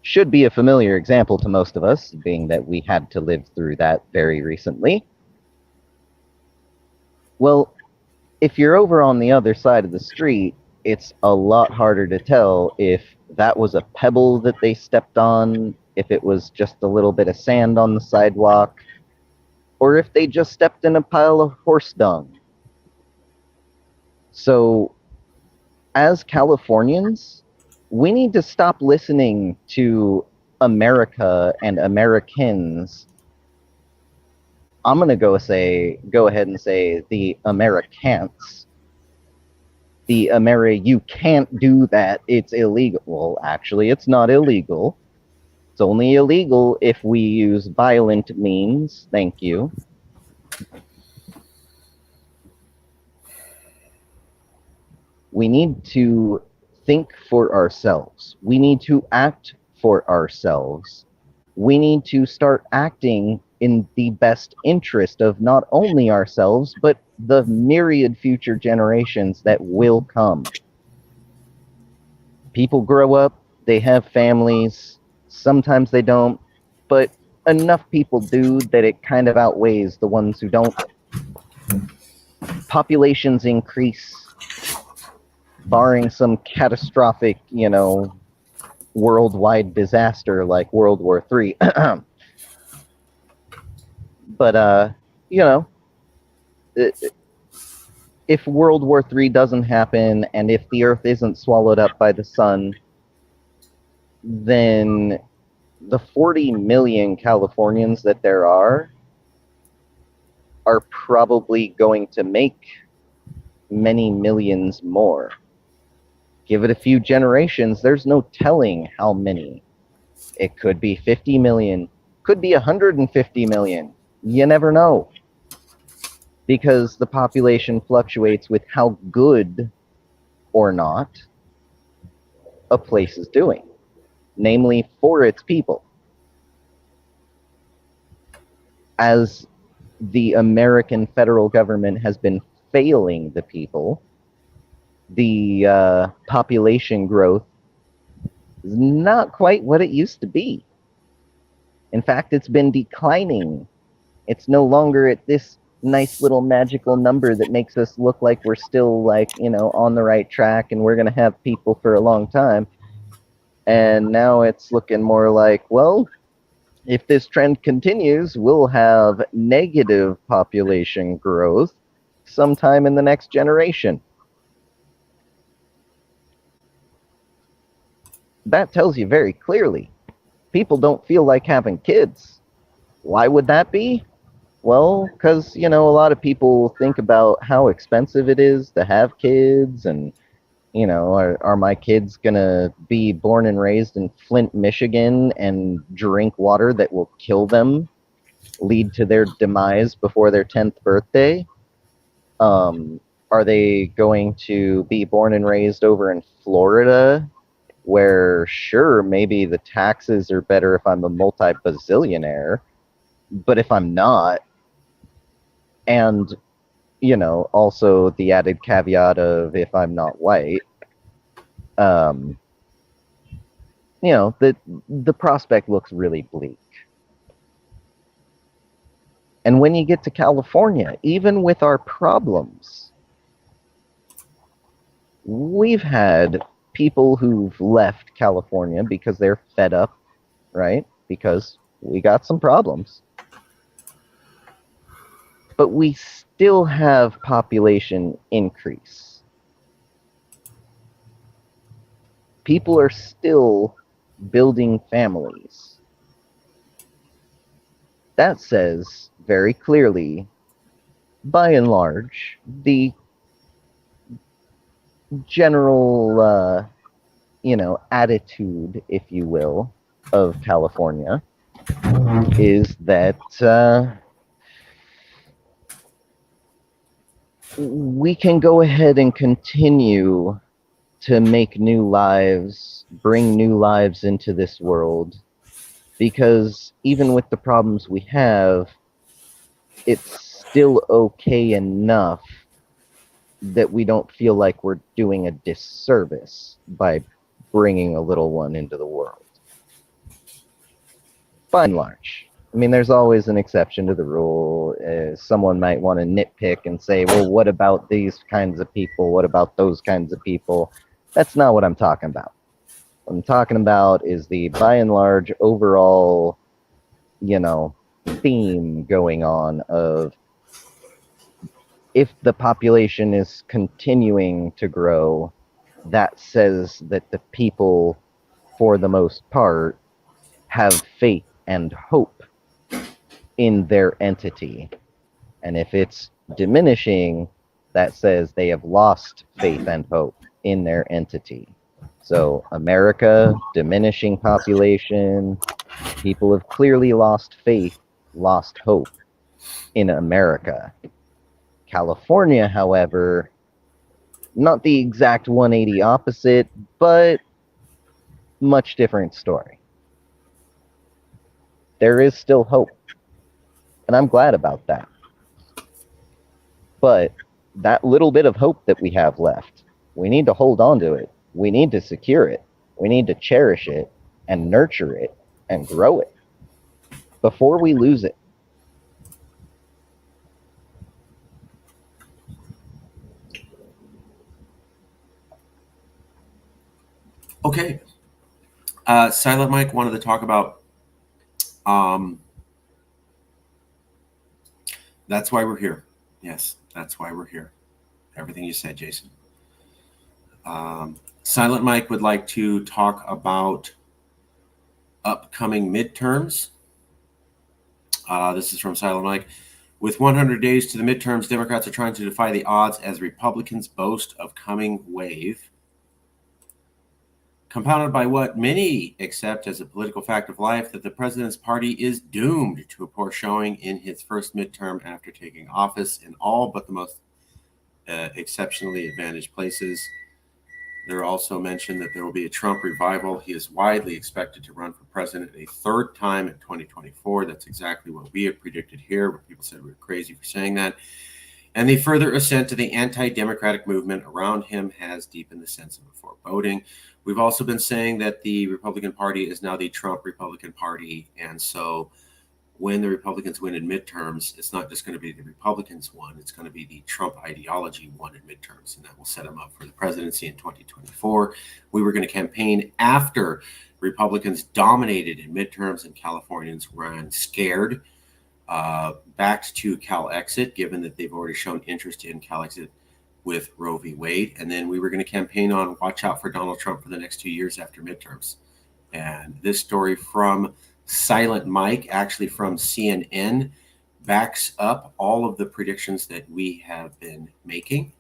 B: should be a familiar example to most of us, being that we had to live through that very recently. Well, if you're over on the other side of the street, it's a lot harder to tell if that was a pebble that they stepped on, if it was just a little bit of sand on the sidewalk, or if they just stepped in a pile of horse dung. So, as Californians, we need to stop listening to America and Americans. I'm going to go ahead and say the Americans. You can't do that. It's illegal. Well, actually, it's not illegal. It's only illegal if we use violent means. Thank you. We need to think for ourselves. We need to act for ourselves. We need to start acting in the best interest of not only ourselves, but the myriad future generations that will come. People grow up, they have families, sometimes they don't, but enough people do that it kind of outweighs the ones who don't. Populations increase, barring some catastrophic, worldwide disaster like World War III. But, if World War III doesn't happen, and if the Earth isn't swallowed up by the sun, then the 40 million Californians that there are probably going to make many millions more. Give it a few generations, there's no telling how many. It could be 50 million, could be 150 million. You never know. Because the population fluctuates with how good or not a place is doing, namely for its people. As the American federal government has been failing the people, the population growth is not quite what it used to be. In fact, it's been declining. It's no longer at this nice little magical number that makes us look like we're still on the right track and we're going to have people for a long time. And now it's looking more like, well, if this trend continues, we'll have negative population growth sometime in the next generation. That tells you very clearly, people don't feel like having kids. Why would that be? Well, because, a lot of people think about how expensive it is to have kids and, are my kids going to be born and raised in Flint, Michigan and drink water that will kill them lead to their demise before their 10th birthday? Are they going to be born and raised over in Florida, where, sure, maybe the taxes are better if I'm a multi-bazillionaire, but if I'm not, and, also the added caveat of if I'm not white, the prospect looks really bleak. And when you get to California, even with our problems, we've had people who've left California because they're fed up, right? Because we got some problems. But we still have population increase. People are still building families. That says very clearly, by and large, the general, attitude, if you will, of California is that we can go ahead and continue to make new lives, bring new lives into this world, because even with the problems we have, it's still okay enough that we don't feel like we're doing a disservice by bringing a little one into the world. By and large. I mean, there's always an exception to the rule. Someone might want to nitpick and say, well, what about these kinds of people? What about those kinds of people? That's not what I'm talking about. What I'm talking about is the, by and large, overall, theme going on of, if the population is continuing to grow, that says that the people, for the most part, have faith and hope in their entity. And if it's diminishing, that says they have lost faith and hope in their entity. So America, diminishing population, people have clearly lost faith, lost hope in America. California, however, not the exact 180 opposite, but much different story. There is still hope, and I'm glad about that. But that little bit of hope that we have left, we need to hold on to it. We need to secure it. We need to cherish it and nurture it and grow it before we lose it.
A: Okay. Silent Mike wanted to talk about that's why we're here. Yes, that's why we're here. Everything you said, Jason. Silent Mike would like to talk about upcoming midterms. This is from Silent Mike. With 100 days to the midterms, Democrats are trying to defy the odds as Republicans boast of coming wave, compounded by what many accept as a political fact of life, that the president's party is doomed to a poor showing in his first midterm after taking office in all but the most exceptionally advantaged places. There also mentioned that there will be a Trump revival. He is widely expected to run for president a third time in 2024. That's exactly what we have predicted here, but people said we were crazy for saying that. And the further ascent to the anti-democratic movement around him has deepened the sense of a foreboding. We've also been saying that the Republican Party is now the Trump Republican Party. And so when the Republicans win in midterms, it's not just going to be the Republicans won, it's going to be the Trump ideology won in midterms, and that will set them up for the presidency in 2024. We were going to campaign after Republicans dominated in midterms and Californians ran scared, backed to Calexit, given that they've already shown interest in Calexit with Roe v. Wade. And then we were going to campaign on watch out for Donald Trump for the next 2 years after midterms. And this story from Silent Mike, actually from CNN, backs up all of the predictions that we have been making.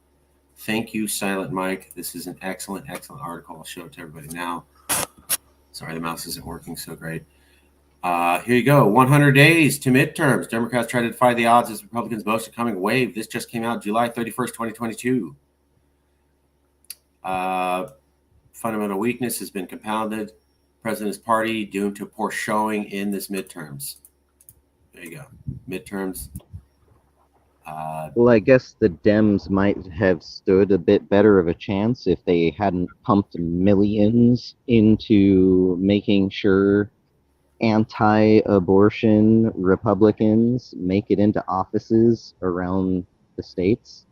A: Thank you, Silent Mike. This is an excellent, excellent article. I'll show it to everybody now. Sorry, the mouse isn't working so great. Here you go. 100 days to midterms. Democrats try to defy the odds as Republicans boast a coming wave. This just came out July 31st, 2022. Fundamental weakness has been compounded. President's party doomed to poor showing in this midterms. There you go. Midterms.
B: Well, I guess the Dems might have stood a bit better of a chance if they hadn't pumped millions into making sure anti-abortion Republicans make it into offices around the states.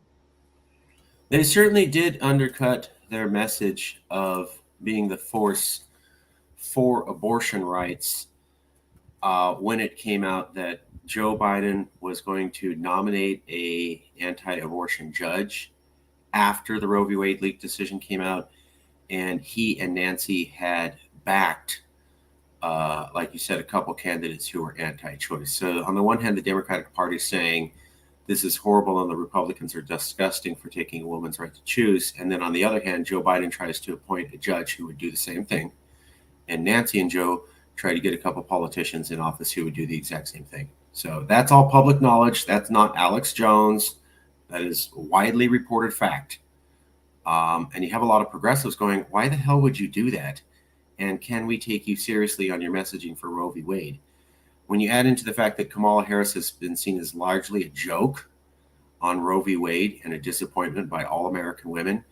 A: They certainly did undercut their message of being the force for abortion rights when it came out that Joe Biden was going to nominate a anti-abortion judge after the Roe v. Wade leak decision came out, and he and Nancy had backed, like you said, a couple candidates who were anti-choice. So on the one hand, the Democratic Party is saying this is horrible and the Republicans are disgusting for taking a woman's right to choose. And then on the other hand, Joe Biden tries to appoint a judge who would do the same thing. And Nancy and Joe try to get a couple politicians in office who would do the exact same thing. So that's all public knowledge. That's not Alex Jones. That is widely reported fact. And you have a lot of progressives going, why the hell would you do that? And can we take you seriously on your messaging for Roe v. Wade? When you add into the fact that Kamala Harris has been seen as largely a joke on Roe v. Wade and a disappointment by all American women,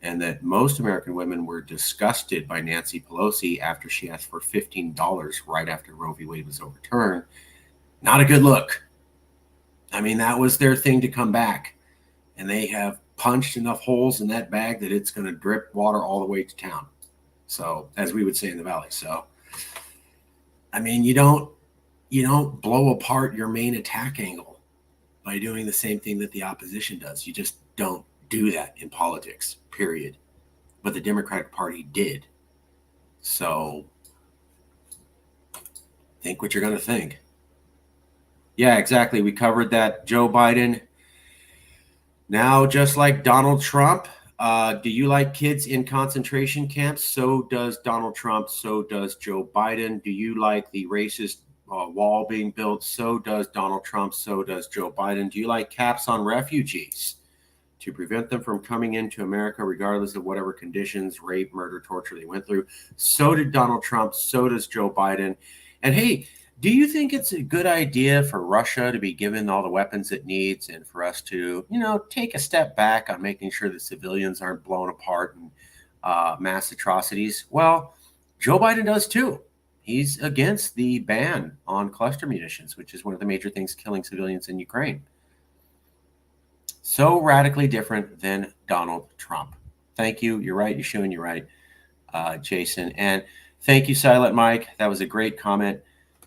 A: and that most American women were disgusted by Nancy Pelosi after she asked for $15 right after Roe v. Wade was overturned, not a good look. I mean, that was their thing to come back. And they have punched enough holes in that bag that it's going to drip water all the way to town. So, as we would say in the Valley. So, I mean, you don't blow apart your main attack angle by doing the same thing that the opposition does. You just don't do that in politics, period. But the Democratic Party did. So, think what you're going to think. Yeah, exactly. We covered that. Joe Biden. Now, just like Donald Trump, do you like kids in concentration camps? So does Donald Trump. So does Joe Biden. Do you like the racist wall being built? So does Donald Trump. So does Joe Biden. Do you like caps on refugees to prevent them from coming into America, regardless of whatever conditions, rape, murder, torture they went through? So did Donald Trump. So does Joe Biden. And hey, do you think it's a good idea for Russia to be given all the weapons it needs and for us to, take a step back on making sure that civilians aren't blown apart and mass atrocities? Well, Joe Biden does too. He's against the ban on cluster munitions, which is one of the major things killing civilians in Ukraine. So radically different than Donald Trump. Thank you. You're right, Yeshua, and you're right, Jason. And thank you, Silent Mike. That was a great comment.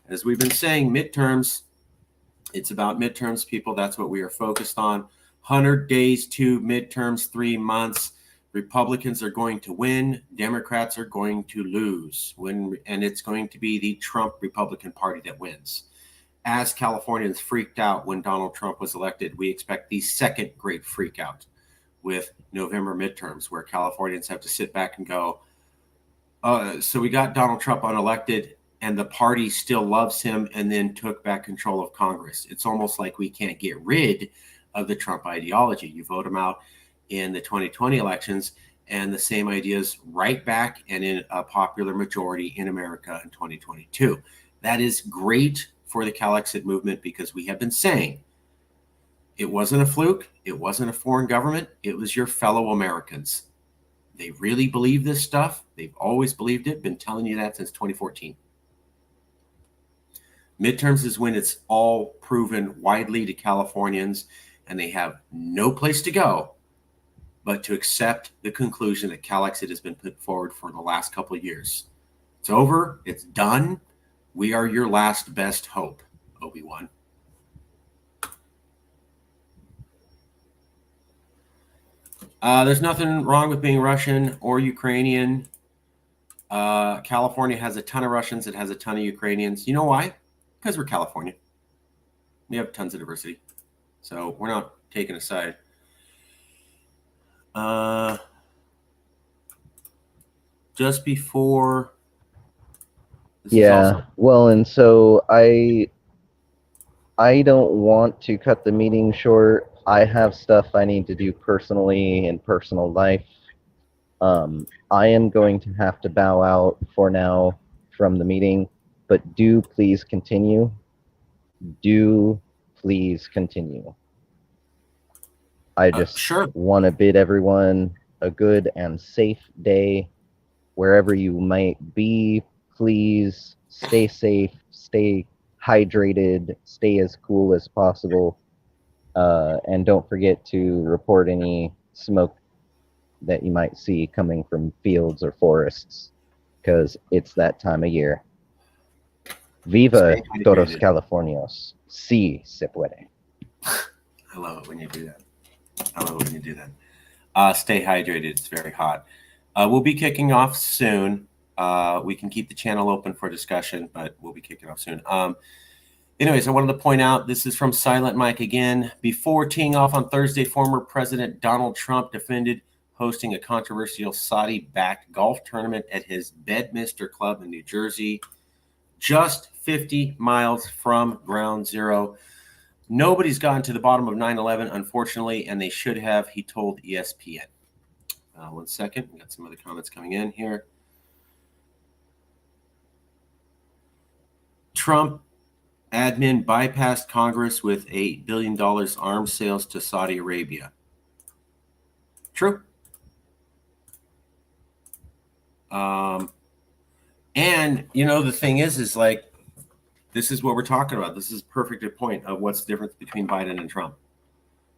A: As we've been saying, midterms, it's about midterms, people. That's what we are focused on. 100 days to midterms, 3 months. Republicans are going to win. Democrats are going to lose. And it's going to be the Trump Republican Party that wins. As Californians freaked out when Donald Trump was elected, we expect the second great freak out with November midterms, where Californians have to sit back and go, so we got Donald Trump unelected, and the party still loves him and then took back control of Congress. It's almost like we can't get rid of the Trump ideology. You vote him out in the 2020 elections, and the same ideas right back and in a popular majority in America in 2022. That is great for the Calexit movement, because we have been saying it wasn't a fluke. It wasn't a foreign government. It was your fellow Americans. They really believe this stuff. They've always believed it. Been telling you that since 2014. Midterms is when it's all proven widely to Californians, and they have no place to go but to accept the conclusion that Calexit has been put forward for the last couple of years. It's over. It's done. We are your last best hope, Obi-Wan. There's nothing wrong with being Russian or Ukrainian. California has a ton of Russians. It has a ton of Ukrainians. You know why? Because we're California. We have tons of diversity. So we're not taking a side. Just before This is
B: Yeah.
A: also
B: Well, and so I don't want to cut the meeting short. I have stuff I need to do personally in personal life. I am going to have to bow out for now from the meeting, but do please continue. Do please continue. I just
A: sure.
B: want to bid everyone a good and safe day wherever you might be. Please stay safe, stay hydrated, stay as cool as possible, and don't forget to report any smoke that you might see coming from fields or forests, because it's that time of year. Viva
A: Stay
B: todos
A: hydrated.
B: Californios. Sí se puede.
A: I love it when you do that. I love it when you do that. Stay hydrated. It's very hot. We'll be kicking off soon. We can keep the channel open for discussion, but we'll be kicking off soon. Anyways, I wanted to point out, this is from Silent Mike again. Before teeing off on Thursday, former President Donald Trump defended hosting a controversial Saudi-backed golf tournament at his Bedminster Club in New Jersey, just 50 miles from Ground Zero. Nobody's gotten to the bottom of 9/11, unfortunately, and they should have, he told ESPN. 1 second. We got some other comments coming in here. Trump admin bypassed Congress with $8 billion arms sales to Saudi Arabia. True. And, you know, the thing is like, this is what we're talking about. This is a perfect point of what's the difference between Biden and Trump.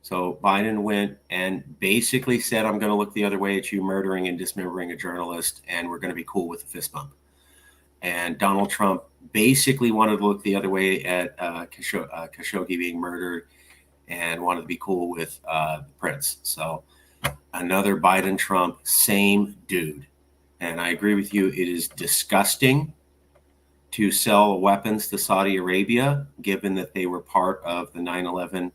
A: So Biden went and basically said, I'm going to look the other way at you murdering and dismembering a journalist, and we're going to be cool with a fist bump. And Donald Trump basically wanted to look the other way at Khashoggi being murdered and wanted to be cool with the prince. So another Biden-Trump, same dude. And I agree with you. It is disgusting to sell weapons to Saudi Arabia, given that they were part of the 9/11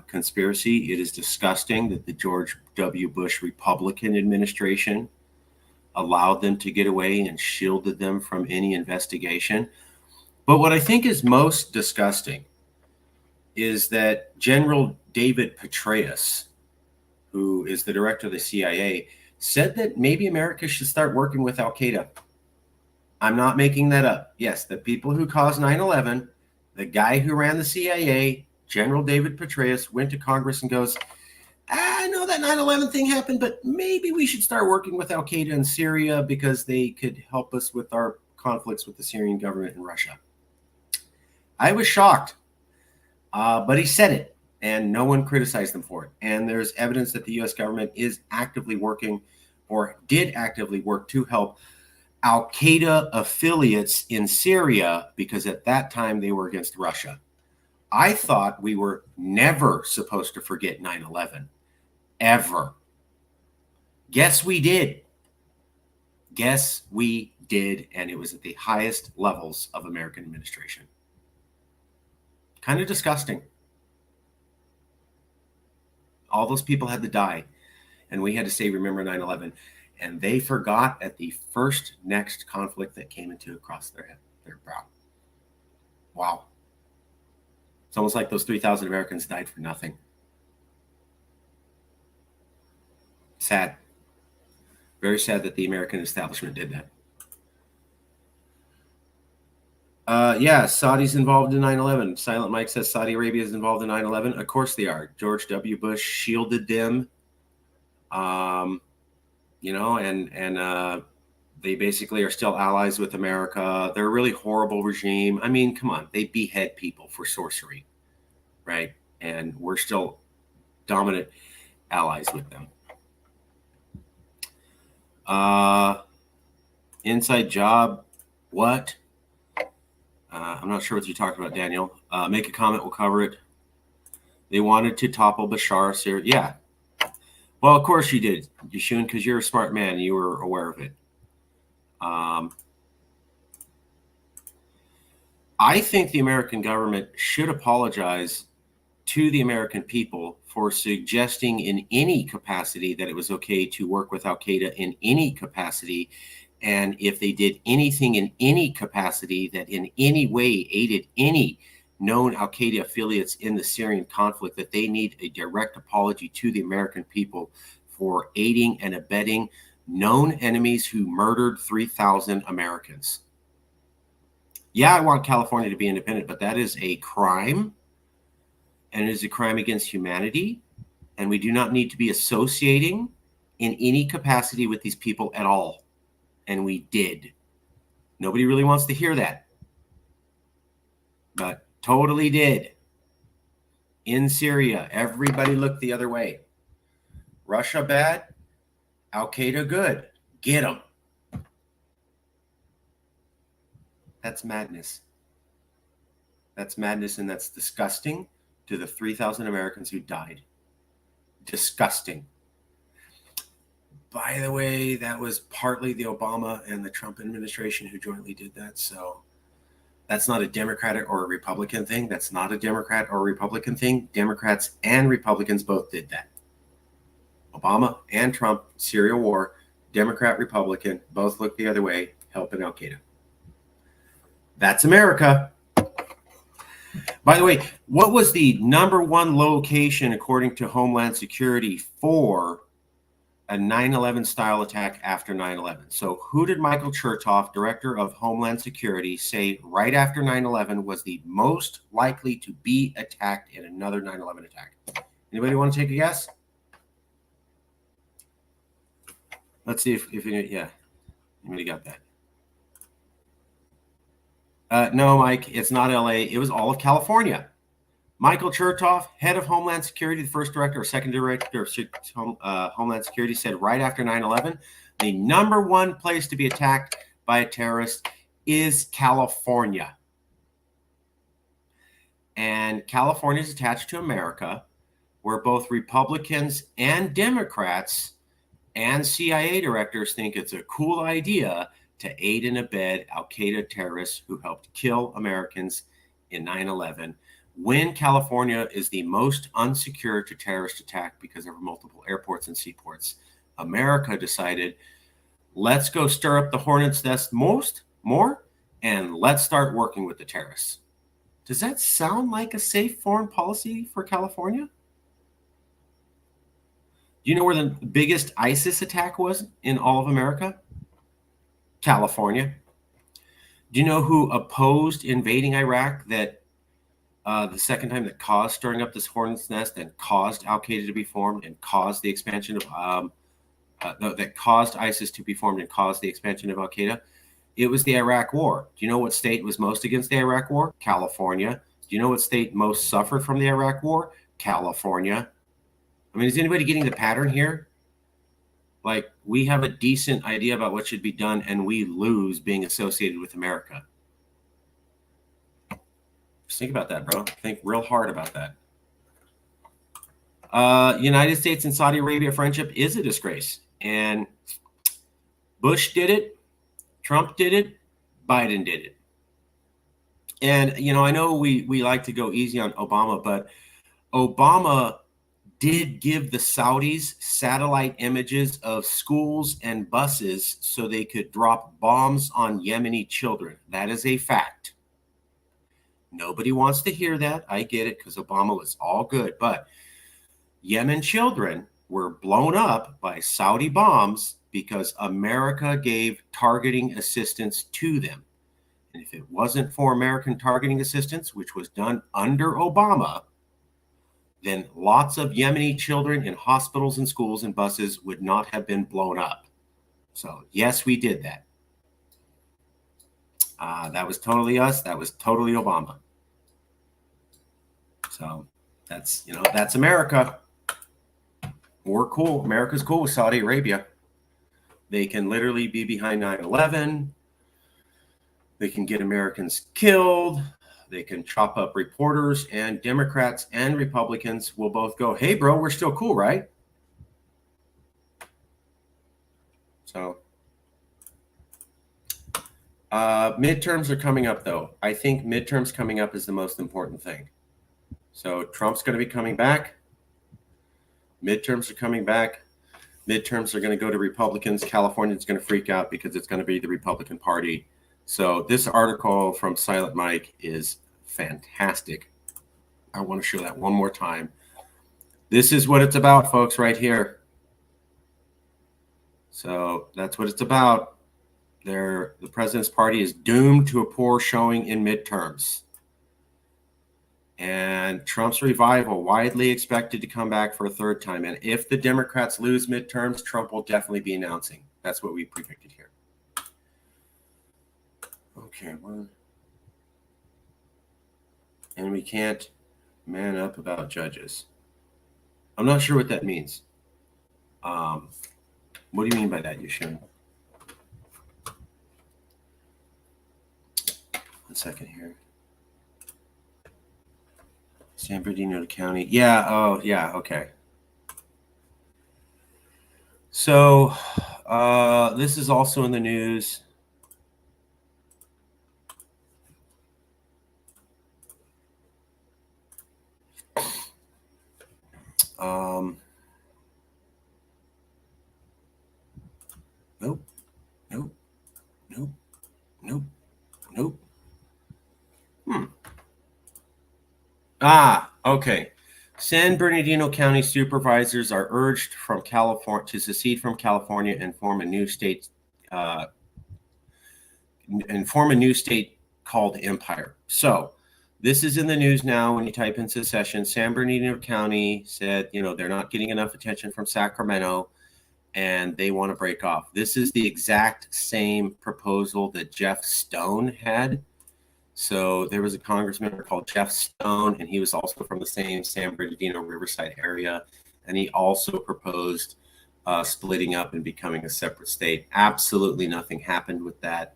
A: conspiracy. It is disgusting that the George W. Bush Republican administration allowed them to get away and shielded them from any investigation. But what I think is most disgusting is that General David Petraeus, who is the director of the CIA, said that maybe America should start working with Al-Qaeda. I'm not making that up. Yes, the people who caused 9/11, the guy who ran the CIA, General David Petraeus, went to Congress and goes, I know that 9/11 thing happened, but maybe we should start working with Al-Qaeda in Syria because they could help us with our conflicts with the Syrian government and Russia. I was shocked, but he said it, and no one criticized him for it. And there's evidence that the U.S. government is actively working, or did actively work, to help Al-Qaeda affiliates in Syria, because at that time they were against Russia. I thought we were never supposed to forget 9/11. Ever. Guess we did. Guess we did, and it was at the highest levels of American administration. Kind of disgusting. All those people had to die, and we had to say, remember 9/11. And they forgot at the first next conflict that came into across their head, their brow. Wow. It's almost like those 3,000 Americans died for nothing. Sad. Very sad that the American establishment did that. Yeah, Saudi's involved in 9/11. Silent Mike says Saudi Arabia is involved in 9/11. Of course they are. George W. Bush shielded them. You know, and they basically are still allies with America. They're a really horrible regime. I mean, come on. They behead people for sorcery, right? And we're still dominant allies with them. Inside job, what? I'm not sure what you're talking about, Daniel. Make a comment, we'll cover it. They wanted to topple Bashar Syria. Yeah. Well, of course you did, Yeshun, because you're a smart man. You were aware of it. I think the American government should apologize to the American people for suggesting in any capacity that it was okay to work with Al-Qaeda in any capacity, And if they did anything in any capacity that in any way aided any known al-Qaeda affiliates in the Syrian conflict, that they need a direct apology to the American people for aiding and abetting known enemies who murdered 3,000 Americans. Yeah, I want California to be independent, but that is a crime, and it is a crime against humanity, and we do not need to be associating in any capacity with these people at all. And we did. Nobody really wants to hear that, but totally did. In Syria, everybody looked the other way. Russia bad, al-Qaeda good. Get them. That's madness. That's madness, and that's disgusting to the 3,000 Americans who died. Disgusting. By the way, that was partly the Obama and the Trump administration who jointly did that. So that's not a Democratic or a Republican thing. That's not a Democrat or a Republican thing. Democrats and Republicans both did that. Obama and Trump, Syria war, Democrat, Republican, both looked the other way, helping al-Qaeda. That's America. By the way, what was the number one location, according to Homeland Security, for a 9/11 style attack after 9/11? So who did Michael Chertoff, director of Homeland Security, say right after 9/11 was the most likely to be attacked in another 9/11 attack? Anybody want to take a guess? Let's see if yeah, anybody got that? No, Mike, it's not LA. It was all of California. Michael Chertoff, head of Homeland Security, the first director or second director of Homeland Security, said right after 9/11, the number one place to be attacked by a terrorist is California. And California is attached to America, where both Republicans and Democrats and CIA directors think it's a cool idea to aid and abet al-Qaeda terrorists who helped kill Americans in 9/11, when California is the most unsecure to terrorist attack because of multiple airports and seaports. America decided, let's go stir up the hornet's nest more, and let's start working with the terrorists. Does that sound like a safe foreign policy for California? Do you know where the biggest ISIS attack was in all of America? California. Do you know who opposed invading Iraq, that the second time, that caused stirring up this hornet's nest and caused al-Qaeda to be formed and caused the expansion of that caused ISIS to be formed and caused the expansion of al-Qaeda? It was the Iraq War. Do you know what state was most against the Iraq War? California. Do you know what state most suffered from the Iraq War? California. I mean, is anybody getting the pattern here? Like, we have a decent idea about what should be done, and we lose being associated with America. Just think about that, bro. Think real hard about that. United States and Saudi Arabia friendship is a disgrace. And Bush did it. Trump did it. Biden did it. And, I know we like to go easy on Obama, but Obama did give the Saudis satellite images of schools and buses so they could drop bombs on Yemeni children. That is a fact. Nobody wants to hear that. I get it, because Obama was all good. But Yemen children were blown up by Saudi bombs because America gave targeting assistance to them. And if it wasn't for American targeting assistance, which was done under Obama, then lots of Yemeni children in hospitals and schools and buses would not have been blown up. So, yes, we did that. That was totally us. That was totally Obama. So, that's America. We're cool. America's cool with Saudi Arabia. They can literally be behind 9/11. They can get Americans killed. They can chop up reporters, and Democrats and Republicans will both go, hey, bro, we're still cool, right? So midterms are coming up, though. I think midterms coming up is the most important thing. So Trump's going to be coming back. Midterms are coming back. Midterms are going to go to Republicans. California's going to freak out because it's going to be the Republican Party. So this article from Silent Mike is fantastic. I want to show that one more time. This is what it's about, folks, right here. So that's what it's about. The president's party is doomed to a poor showing in midterms. And Trump's revival widely expected to come back for a third time. And if the Democrats lose midterms, Trump will definitely be announcing. That's what we predicted here. Okay, well, and we can't man up about judges. I'm not sure what that means. What do you mean by that, Yashun? 1 second here. San Bernardino County. Yeah. Oh, yeah. Okay. So this is also in the news. Nope. Nope. Nope. Nope. Nope. Okay. San Bernardino County supervisors are urged from California to secede from California and form a new state called Empire. So this is in the news now. When you type in secession, San Bernardino County said, they're not getting enough attention from Sacramento and they want to break off. This is the exact same proposal that Jeff Stone had. So there was a congressman called Jeff Stone, and he was also from the same San Bernardino Riverside area. And he also proposed splitting up and becoming a separate state. Absolutely nothing happened with that.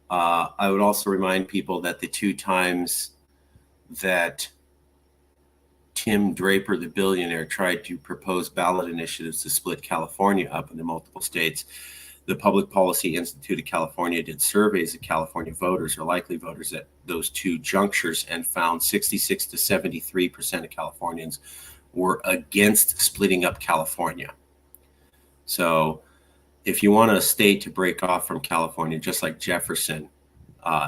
A: I would also remind people that the 2 times that Tim Draper, the billionaire, tried to propose ballot initiatives to split California up into multiple states, the Public Policy Institute of California did surveys of California voters or likely voters at those 2 junctures and found 66 to 73% of Californians were against splitting up California. So if you want a state to break off from California, just like Jefferson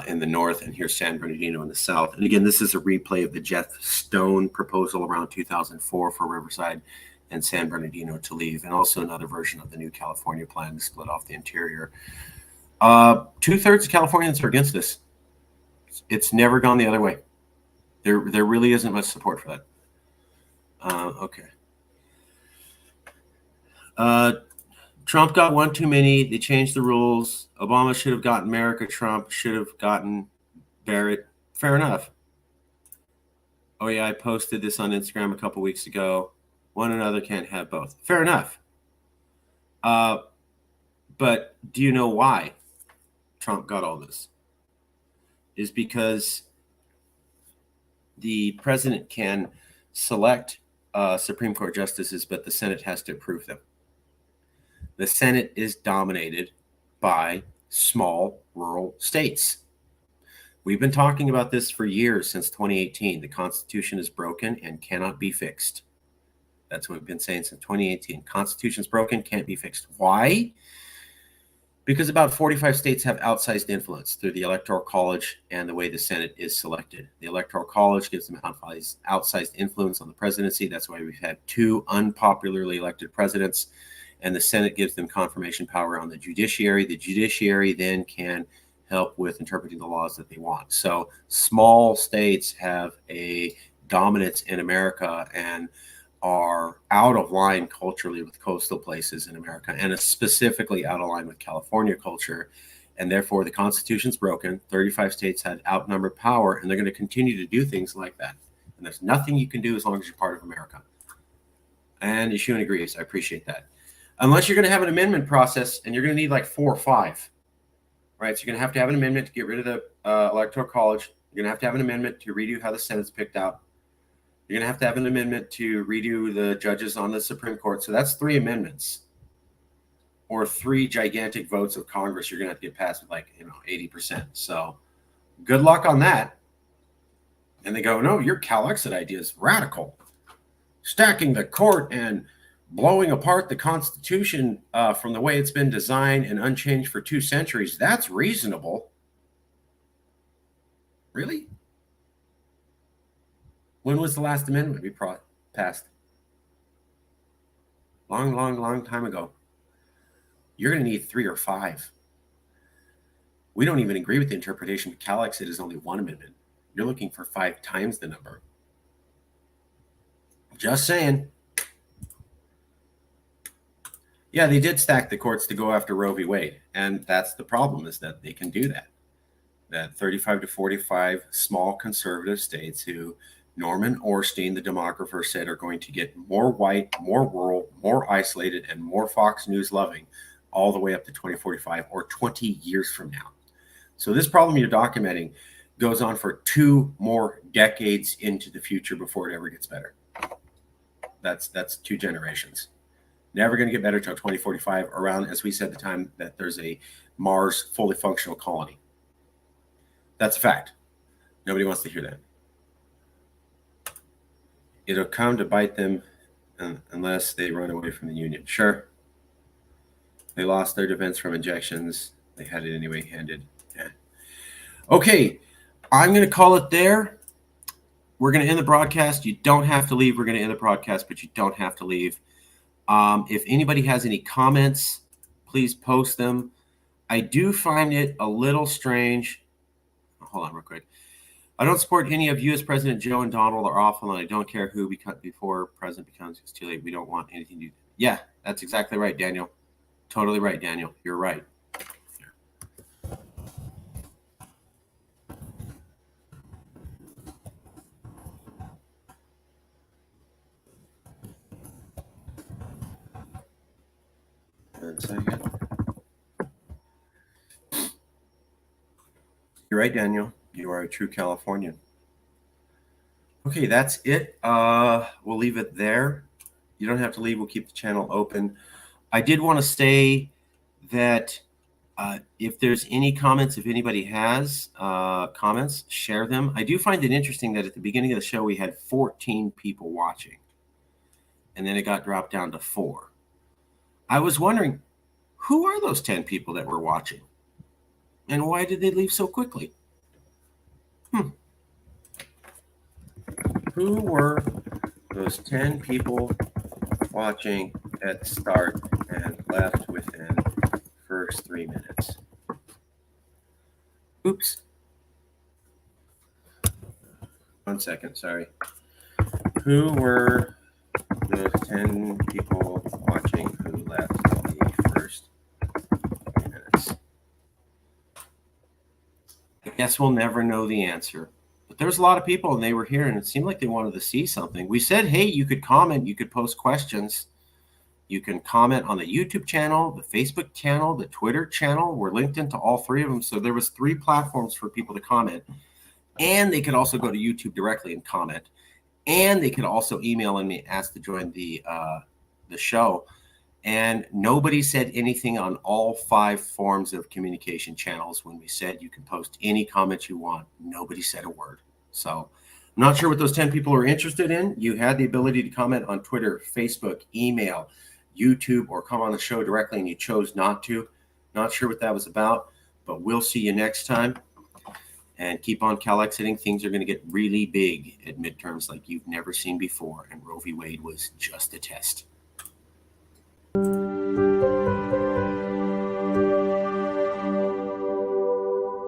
A: in the north and here's San Bernardino in the south. And again, this is a replay of the Jeff Stone proposal around 2004 for Riverside and San Bernardino to leave, and also another version of the new California plan to split off the interior. 2/3 of Californians are against this. It's never gone the other way. There really isn't much support for that. Okay. Trump got one too many. They changed the rules. Obama should have gotten America. Trump should have gotten Barrett. Fair enough. Oh, yeah, I posted this on Instagram a couple weeks ago. One another can't have both. Fair enough. But do you know why Trump got all this? Is because the president can select Supreme Court justices, but the Senate has to approve them. The Senate is dominated by small rural states. We've been talking about this for years, since 2018. The Constitution is broken and cannot be fixed. That's what we've been saying since 2018. Constitution's broken, can't be fixed. Why? Because about 45 states have outsized influence through the Electoral College and the way the Senate is selected. The Electoral College gives them outsized influence on the presidency. That's why we've had 2 unpopularly elected presidents. And the Senate gives them confirmation power on the judiciary. The judiciary then can help with interpreting the laws that they want. So small states have a dominance in America and are out of line culturally with coastal places in America, and is specifically out of line with California culture. And therefore, the Constitution's broken. 35 states had outnumbered power, and they're going to continue to do things like that. And there's nothing you can do as long as you're part of America. And Yeshua agrees. I appreciate that. Unless you're going to have an amendment process, and you're going to need like 4 or 5, right? So you're going to have an amendment to get rid of the Electoral College. You're going to have an amendment to redo how the Senate's picked out. You're going to have an amendment to redo the judges on the Supreme Court. So that's 3 amendments, or 3 gigantic votes of Congress you're going to have to get passed with 80%. So good luck on that. And they go, no, your Calexit idea is radical. Stacking the court and blowing apart the Constitution from the way it's been designed and unchanged for 2 centuries, that's reasonable. Really? When was the last amendment we passed? Long time ago. You're going to need 3 or 5. We don't even agree with the interpretation. Calexit is only 1 amendment. You're looking for 5 times the number. Just saying. Yeah, they did stack the courts to go after Roe v. Wade. And that's the problem, is that they can do that. That 35 to 45 small conservative states who Norman Ornstein, the demographer, said are going to get more white, more rural, more isolated, and more Fox News loving all the way up to 2045 or 20 years from now. So this problem you're documenting goes on for 2 more decades into the future before it ever gets better. That's 2 generations. Never going to get better till 2045, around, as we said, the time that there's a Mars fully functional colony. That's a fact. Nobody wants to hear that. It'll come to bite them unless they run away from the Union. Sure. They lost their defense from injections. They had it anyway handed. Yeah. Okay. I'm going to call it there. We're going to end the broadcast. You don't have to leave. We're going to end the broadcast, but you don't have to leave. If anybody has any comments, please post them. I do find it a little strange. Hold on real quick. I don't support any of U.S. President Joe and Donald are awful, and I don't care who before president becomes. It's too late. We don't want anything to do. Yeah, that's exactly right, Daniel. Totally right, Daniel. You're right. One second. You're right, Daniel. You are a true Californian. Okay, that's it. We'll leave it there. You don't have to leave. We'll keep the channel open. I did want to say that if there's any comments, if anybody has comments, share them. I do find it interesting that at the beginning of the show, we had 14 people watching, and then it got dropped down to 4. I was wondering, who are those 10 people that were watching? And why did they leave so quickly? Who were those 10 people watching at the start and left within the first 3 minutes? Oops. 1 second, sorry. Who were those 10 people watching who left the first 3 minutes? I guess we'll never know the answer. But there was a lot of people, and they were here, and it seemed like they wanted to see something. We said, hey, you could comment, you could post questions. You can comment on the YouTube channel, the Facebook channel, the Twitter channel. We're linked into all 3 of them. So there was 3 platforms for people to comment. And they could also go to YouTube directly and comment. And they could also email me, ask to join the show. And nobody said anything on all 5 forms of communication channels when we said you can post any comments you want. Nobody said a word. So I'm not sure what those 10 people are interested in. You had the ability to comment on Twitter, Facebook, email, YouTube, or come on the show directly, and you chose not to. Not sure what that was about, but we'll see you next time. And keep on Calexiting. Things are going to get really big at midterms like you've never seen before, and Roe v. Wade was just a test.